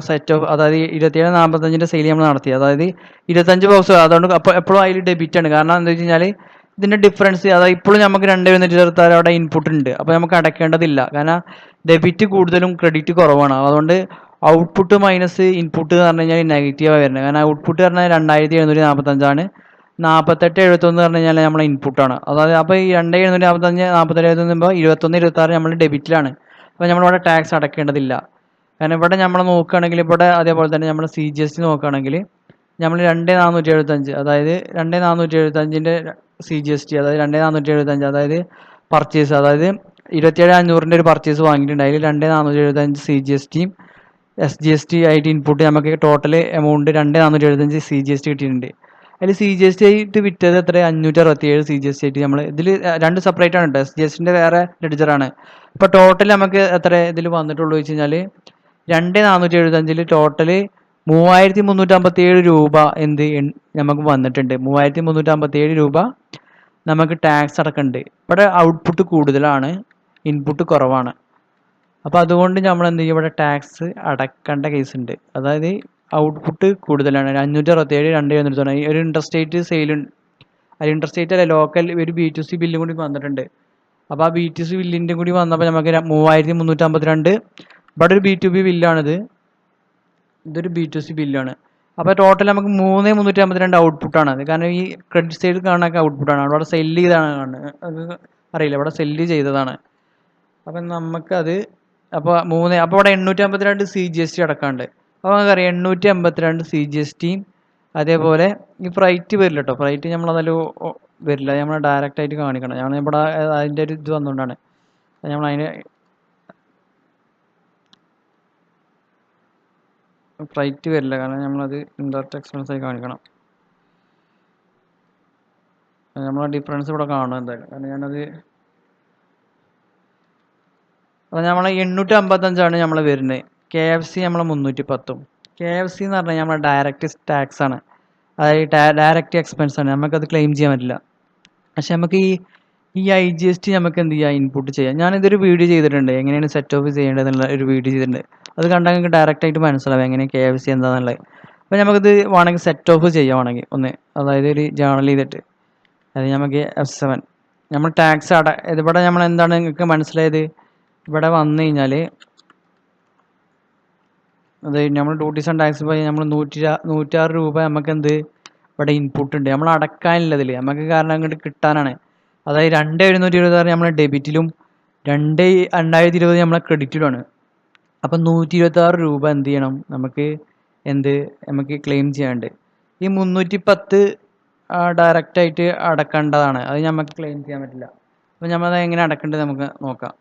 സെറ്റ് ഓഫ്, അതായത് 2745 സെയിൽ നമ്മൾ നടത്തി, അതായത് 25 ബോക്സ്. അതുകൊണ്ട് അപ്പോൾ എപ്പോഴും അതിൽ ഡെബിറ്റ് ആണ്. കാരണം എന്താ വെച്ച് കഴിഞ്ഞാൽ ഇതിൻ്റെ ഡിഫറൻസ്, അതായത് ഇപ്പോഴും നമുക്ക് 2126 അവിടെ ഇൻപുട്ട് ഉണ്ട്, അപ്പോൾ നമുക്ക് അടയ്ക്കേണ്ടതില്ല. കാരണം ഡെബിറ്റ് കൂടുതലും ക്രെഡിറ്റ് കുറവാണ്. അതുകൊണ്ട് ഔട്ട്പുട്ട് മൈനസ് ഇൻപുട്ട് എന്ന് പറഞ്ഞു കഴിഞ്ഞാൽ നെഗറ്റീവാണ് വരുന്നത്. കാരണം ഔട്ട്പുട്ട് പറഞ്ഞാൽ 2745 4871 പറഞ്ഞു കഴിഞ്ഞാൽ നമ്മളെ ഇൻപുട്ടാണ്. അതായത് അപ്പോൾ ഈ 2745 4871 2126 നമ്മൾ ഡെബിറ്റിലാണ്. അപ്പോൾ നമ്മളിവിടെ ടാക്സ് അടയ്ക്കേണ്ടതില്ല. കാരണം ഇവിടെ നമ്മൾ നോക്കുകയാണെങ്കിൽ, ഇവിടെ അതേപോലെ തന്നെ നമ്മൾ CGST നോക്കുകയാണെങ്കിൽ നമ്മൾ 2475, അതായത് 2475 CGST, അതായത് 2475, അതായത് പർച്ചേസ്, അതായത് 27500 ഒരു പർച്ചേസ് വാങ്ങിയിട്ടുണ്ട്. അതിൽ 2475 CGSTയും SGST ആയിട്ട് ഇൻപുട്ട് നമുക്ക് ടോട്ടൽ എമൗണ്ട് 2475 CGST കിട്ടിയിട്ടുണ്ട്. അതിൽ CGST ആയിട്ട് വിറ്റത് എത്ര, 567 CGST ആയിട്ട്. നമ്മൾ ഇതിൽ രണ്ട് സെപ്പറേറ്റ് ആണ് കേട്ടോ, SGSTൻ്റെ വേറെ ലെഡ്ജറാണ്. ഇപ്പോൾ ടോട്ടൽ നമുക്ക് എത്ര ഇതിൽ വന്നിട്ടുള്ളൂ വെച്ച് കഴിഞ്ഞാൽ 2475 ടോട്ടൽ 3357 രൂപ എന്ത് നമുക്ക് വന്നിട്ടുണ്ട്. 3357 രൂപ നമുക്ക് ടാക്സ് അടക്കുന്നുണ്ട്. ഇവിടെ ഔട്ട്പുട്ട് കൂടുതലാണ്, ഇൻപുട്ട് കുറവാണ്. അപ്പോൾ അതുകൊണ്ട് നമ്മൾ എന്ത് ചെയ്യും, ഇവിടെ ടാക്സ് അടക്കേണ്ട കേസ് ഉണ്ട്. അതായത് ഔട്ട്പുട്ട് കൂടുതലാണ്, 567 2 ഒരു ഇൻട്രസ്റ്റേറ്റ് സെയിലുണ്ട്. അത് ഇൻട്രസ്റ്റേറ്റ് അല്ല, ലോക്കൽ ഒരു B2C ബില്ലും കൂടി വന്നിട്ടുണ്ട്. അപ്പോൾ ആ B2C ബില്ലിൻ്റെ കൂടി വന്നപ്പോൾ നമുക്ക് 3352. ഇവിടെ ഒരു B2B ബില്ലാണിത്, ഇതൊരു B2C ബില്ലാണ്. അപ്പോൾ ടോട്ടൽ നമുക്ക് 3352 ഔട്ട്പുട്ടാണ് അത്. കാരണം ഈ ക്രെഡിറ്റ് സൈഡ് കാണാനൊക്കെ ഔട്ട്പുട്ടാണ്, അവിടെ സെല്ല് ചെയ്താണ് കാണുന്നത്. അത് അറിയില്ല, ഇവിടെ സെല്ല് ചെയ്തതാണ്. അപ്പം നമുക്കത് അപ്പോൾ ഇവിടെ 852 CGST അടക്കാണ്ട്. അപ്പോൾ നമുക്കറിയാം 852 CGSTയും അതേപോലെ ഈ ഫ്രൈറ്റ് വരില്ല കേട്ടോ. ഫ്രൈറ്റ് നമ്മളതിൽ വരില്ല, നമ്മൾ ഡയറക്റ്റ് ആയിട്ട് കാണിക്കണം. നമ്മൾ ഇവിടെ അതിൻ്റെ ഒരു ഇത് വന്നുകൊണ്ടാണ് നമ്മൾ അതിന് ഫ്ലൈറ്റ് വരില്ല, കാരണം നമ്മളത് ഇൻഡയറക്റ്റ് എക്സ്പെൻസ് ആയി കാണിക്കണം. നമ്മളെ ഡിഫറൻസ് ഇവിടെ കാണും എന്തായാലും. കാരണം ഞാനത് അപ്പോൾ നമ്മളെ 855 നമ്മൾ വരുന്നത്. KFC നമ്മളെ 310. KFC എന്ന് പറഞ്ഞാൽ നമ്മളെ ഡയറക്റ്റ് ടാക്സ് ആണ്, അതായത് ഡയറക്റ്റ് എക്സ്പെൻസ് ആണ്, നമുക്കത് ക്ലെയിം ചെയ്യാൻ പറ്റില്ല. പക്ഷെ നമുക്ക് ഈ IGST നമുക്ക് എന്ത് ചെയ്യാം, ഇൻപുട്ട് ചെയ്യാം. ഞാനിതൊരു വീഡിയോ ചെയ്തിട്ടുണ്ട്, എങ്ങനെയാണ് സെറ്റ് ഓഫ് ചെയ്യേണ്ടതെന്നുള്ള ഒരു വീഡിയോ ചെയ്തിട്ടുണ്ട്. അത് കണ്ടാൽ നിങ്ങൾക്ക് ഡയറക്റ്റ് ആയിട്ട് മനസ്സിലാവും എങ്ങനെ KFC എന്താണെന്നുള്ളത്. അപ്പോൾ നമുക്കിത് വേണമെങ്കിൽ സെറ്റ് ഓഫ് ചെയ്യുവാണെങ്കിൽ ഒന്ന്, അതായത് ഒരു ജേർണൽ ചെയ്തിട്ട്, അതായത് നമുക്ക് F7 നമ്മൾ ടാക്സ് ഇവിടെ നമ്മൾ എന്താണ് നിങ്ങൾക്ക് മനസ്സിലായത്, ഇവിടെ വന്നു കഴിഞ്ഞാൽ അതായത് നമ്മൾ ഡ്യൂട്ടീസ് ആൻഡ് ടാക്സ് പോയി നമ്മൾ 106 രൂപ നമുക്ക് എന്ത് ഇവിടെ ഇൻപുട്ട് ഉണ്ട്, നമ്മൾ അടക്കാനില്ലതിൽ നമുക്ക്. കാരണം അങ്ങോട്ട് കിട്ടാനാണ്. അതായത് 2726 നമ്മളെ ഡെബിറ്റിലും 2020 നമ്മളെ ക്രെഡിറ്റിലുമാണ്. അപ്പം 126 രൂപ എന്ത് ചെയ്യണം നമുക്ക്, നമുക്ക് ക്ലെയിം ചെയ്യാണ്ട്. ഈ 310 ഡയറക്റ്റായിട്ട് അടക്കേണ്ടതാണ്, അത് നമുക്ക് ക്ലെയിം ചെയ്യാൻ പറ്റില്ല. അപ്പം നമ്മളത് എങ്ങനെ അടക്കേണ്ടത് നമുക്ക് നോക്കാം.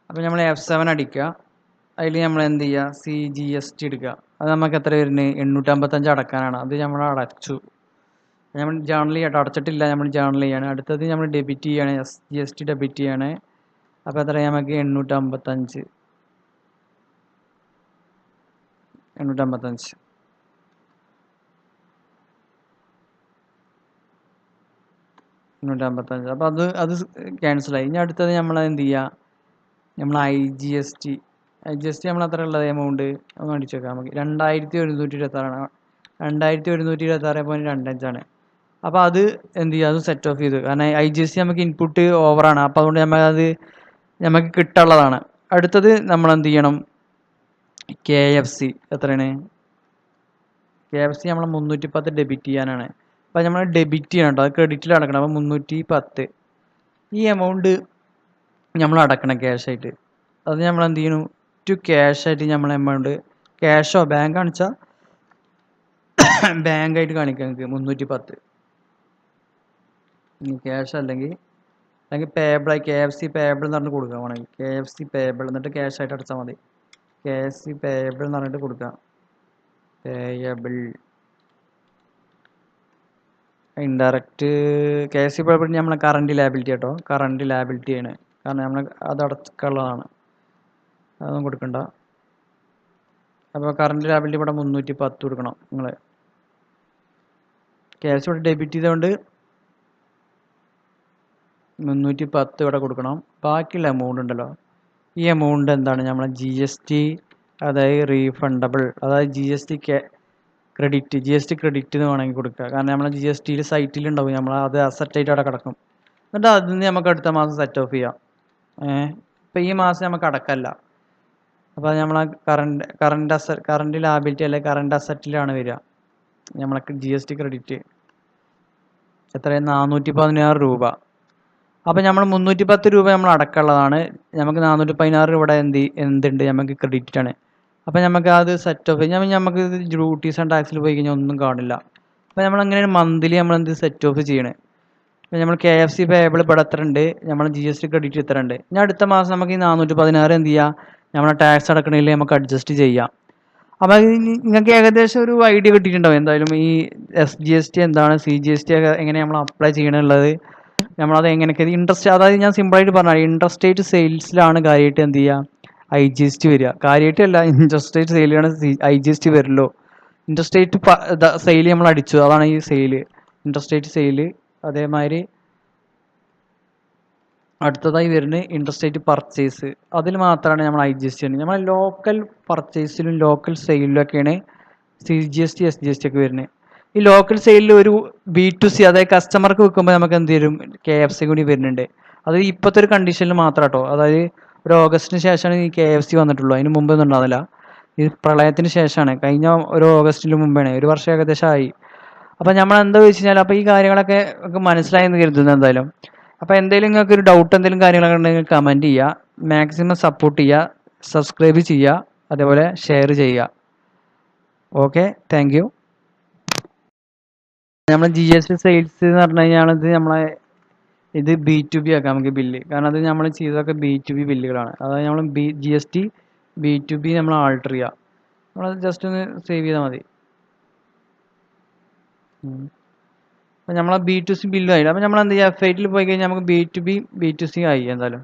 അപ്പം നമ്മൾ F7 അടിക്കുക, അതിൽ നമ്മൾ എന്ത് ചെയ്യുക, CGST എടുക്കുക. അത് നമുക്ക് എത്ര വരുന്നത്, 855 അടക്കാനാണ്. അത് നമ്മൾ അടച്ചു, നമ്മൾ ജേർണൽ ചെയ്യട്ടെ, അടച്ചിട്ടില്ല, നമ്മൾ ജേർണൽ ചെയ്യാണ്. അടുത്തത് നമ്മൾ ഡെബിറ്റ് ചെയ്യാണ്, SGST ഡെബിറ്റ് ചെയ്യാണ്. അപ്പോൾ എത്ര നമുക്ക് 855 അപ്പോൾ അത് ക്യാൻസലായി. ഇനി അടുത്തത് നമ്മൾ എന്ത് ചെയ്യുക, നമ്മൾ IGST നമ്മൾ അത്ര ഉള്ളത് എമൗണ്ട് ഒന്ന് അടിച്ചു വെക്കാം. നമുക്ക് 2126 2126.25 അപ്പോൾ അത് എന്ത് ചെയ്യുക, അത് സെറ്റ് ഓഫ് ചെയ്തു. കാരണം IGST നമുക്ക് ഇൻപുട്ട് ഓവറാണ്, അപ്പോൾ അതുകൊണ്ട് നമുക്ക് കിട്ടുള്ളതാണ്. അടുത്തത് നമ്മൾ എന്ത് ചെയ്യണം? KFC എത്രയാണ്? KFC നമ്മൾ 310 ഡെബിറ്റ് ചെയ്യാനാണ്. അപ്പോൾ നമ്മൾ ഡെബിറ്റ് ചെയ്യണം കേട്ടോ, അത് ക്രെഡിറ്റിൽ അടക്കണം. അപ്പോൾ 310 ഈ എമൗണ്ട് നമ്മൾ അടക്കണം ക്യാഷ് ആയിട്ട്. അത് നമ്മൾ എന്ത് ചെയ്യണം? ടു ക്യാഷ് ആയിട്ട് നമ്മൾ എമൗണ്ട് ക്യാഷോ ബാങ്ക് കാണിച്ചാൽ ബാങ്ക് ആയിട്ട് കാണിക്കാം നിങ്ങൾക്ക് 310. ക്യാഷ് അല്ലെങ്കിൽ പേബിൾ KFC പേബിൾ എന്ന് പറഞ്ഞിട്ട് കൊടുക്കുക വേണമെങ്കിൽ KFC പേബിൾ എന്നിട്ട് ക്യാഷ് ആയിട്ട് അടച്ചാൽ മതി. KFC പേബിൾ എന്ന് പറഞ്ഞിട്ട് കൊടുക്കുക. പേയബിൾ ഇൻഡയറക്റ്റ് KFC പേബിൾ നമ്മളെ കറണ്ട് ലാബിലിറ്റി കേട്ടോ, കറണ്ട് ലാബിലിറ്റി ആണ്. കാരണം നമ്മൾ അത് അടച്ചുള്ളതാണ്, അതൊന്നും കൊടുക്കണ്ട. അപ്പോൾ കറണ്ട് ലാബിലിറ്റി ഇവിടെ 310 കൊടുക്കണം നിങ്ങൾ. KFC ഇവിടെ ഡെബിറ്റ് ചെയ്തുകൊണ്ട് 310 ഇവിടെ കൊടുക്കണം. ബാക്കിയുള്ള എമൗണ്ട് ഉണ്ടല്ലോ, ഈ എമൗണ്ട് എന്താണ്? നമ്മളെ GST, അതായത് റീഫണ്ടബിൾ, അതായത് GST ക്രെഡിറ്റ് എന്ന് വേണമെങ്കിൽ കൊടുക്കുക. കാരണം നമ്മളെ GST സൈറ്റിൽ ഉണ്ടാവും, നമ്മൾ അത് അസറ്റായിട്ട് അവിടെ കിടക്കും. എന്നിട്ട് അതിൽ നിന്ന് നമുക്ക് അടുത്ത മാസം സെറ്റ് ഓഫ് ചെയ്യാം. ഇപ്പം ഈ മാസം നമുക്ക് അടക്കമല്ല, അപ്പോൾ നമ്മളെ കറണ്ട് ലാബിലിറ്റി അല്ലെങ്കിൽ കറണ്ട് അസറ്റിലാണ് വരിക നമ്മളെ GST ക്രെഡിറ്റ്. എത്രയാണ്? 416 രൂപ. അപ്പോൾ നമ്മൾ 310 രൂപ നമ്മൾ അടക്കമുള്ളതാണ്. നമുക്ക് 416 ഇവിടെ എന്തുണ്ട്? നമുക്ക് ക്രെഡിറ്റ് ആണ്. അപ്പോൾ നമുക്ക് അത് സെറ്റ് ഓഫ് ചെയ്യാം. നമുക്ക് ഡ്യൂട്ടീസ് ആൻഡ് ടാക്സിൽ പോയി കഴിഞ്ഞാൽ ഒന്നും കാണില്ല. അപ്പോൾ നമ്മൾ എങ്ങനെയാണ് മന്ത്ലി നമ്മൾ എന്ത് സെറ്റ് ഓഫ് ചെയ്യണേ? അപ്പോൾ നമ്മൾ KFC പേബിൾ ഇവിടെ എത്ര ഉണ്ട്? നമ്മൾ GST ക്രെഡിറ്റ് എത്ര ഉണ്ട്? ഇനി അടുത്ത മാസം നമുക്ക് ഈ 416 എന്ത് ചെയ്യാം? നമ്മളെ ടാക്സ് അടക്കണമെങ്കിൽ നമുക്ക് അഡ്ജസ്റ്റ് ചെയ്യാം. അപ്പോൾ നിങ്ങൾക്ക് ഏകദേശം ഒരു ഐഡിയ കിട്ടിയിട്ടുണ്ടാവും എന്തായാലും ഈ SGST എന്താണ്, CGST എങ്ങനെ നമ്മൾ അപ്ലൈ ചെയ്യണമെന്നുള്ളത്. നമ്മളത് എങ്ങനെയൊക്കെ ഇൻട്രസ്റ്റ്, അതായത് ഞാൻ സിമ്പിളായിട്ട് പറഞ്ഞാൽ ഇൻട്രസ്റ്റേറ്റ് സെയിൽസിലാണ് കാര്യമായിട്ട് എന്ത് ചെയ്യുക? IGST വരിക. കാര്യമായിട്ടല്ല, ഇൻട്രസ്റ്റേറ്റ് സെയിലാണ് IGST വരുള്ളൂ. ഇൻട്രസ്റ്റേറ്റ് സെയിൽ നമ്മൾ അടിച്ചു, അതാണ് ഈ സെയില്, ഇൻട്രസ്റ്റേറ്റ് സെയില്. അതേമാതിരി അടുത്തതായി വരുന്നത് ഇൻട്രസ്റ്റേറ്റ് പർച്ചേസ്, അതിൽ മാത്രമാണ് നമ്മൾ IGST വരുന്നത്. നമ്മൾ ലോക്കൽ പർച്ചേസിലും ലോക്കൽ സെയിലിലും ഒക്കെയാണ് CGST SGST ഒക്കെ വരുന്നത്. ഈ ലോക്കൽ സെയിലിൽ ഒരു B2C, അതായത് കസ്റ്റമർക്ക് വിൽക്കുമ്പോൾ നമുക്ക് എന്ത് വരും? KFC കൂടി വരുന്നുണ്ട്. അത് ഇപ്പോഴത്തെ ഒരു കണ്ടീഷനിൽ മാത്രം കേട്ടോ, അതായത് ഒരു ഓഗസ്റ്റിന് ശേഷമാണ് ഈ KFC വന്നിട്ടുള്ളൂ, അതിന് മുമ്പൊന്നും ഉണ്ടാവില്ല. ഈ പ്രളയത്തിന് ശേഷമാണ്, കഴിഞ്ഞ ഒരു ഓഗസ്റ്റിന് മുമ്പാണ്, ഒരു വർഷം ഏകദേശം ആയി. അപ്പോൾ നമ്മൾ എന്താ വെച്ച് കഴിഞ്ഞാൽ, അപ്പോൾ ഈ കാര്യങ്ങളൊക്കെ മനസ്സിലായെന്ന് കരുതുന്നു എന്തായാലും. അപ്പോൾ എന്തെങ്കിലും നിങ്ങൾക്ക് ഒരു ഡൗട്ട് എന്തെങ്കിലും കാര്യങ്ങളൊക്കെ ഉണ്ടെങ്കിൽ കമൻറ്റ് ചെയ്യുക, മാക്സിമം സപ്പോർട്ട് ചെയ്യുക, സബ്സ്ക്രൈബ് ചെയ്യുക, അതേപോലെ ഷെയർ ചെയ്യുക. Okay, thank you. നമ്മൾ GST സെയിൽസ് എന്ന് പറഞ്ഞു കഴിഞ്ഞാൽ ഇത് B2B ആക്കാം നമുക്ക് ബില്ല്. കാരണം അത് നമ്മൾ ചെയ്തതൊക്കെ B2B ബില്ലുകളാണ്. അതായത് നമ്മൾ GST B2B നമ്മൾ ആൾട്ടർ ചെയ്യുക. നമ്മൾ ജസ്റ്റ് ഒന്ന് സേവ് ചെയ്താൽ മതി. അപ്പോൾ നമ്മളെ B2C ബില്ലും ആയില്ല. അപ്പോൾ നമ്മൾ എന്ത് ചെയ്യുക? F8 പോയി കഴിഞ്ഞാൽ നമുക്ക് B2B B2C ആയി എന്തായാലും.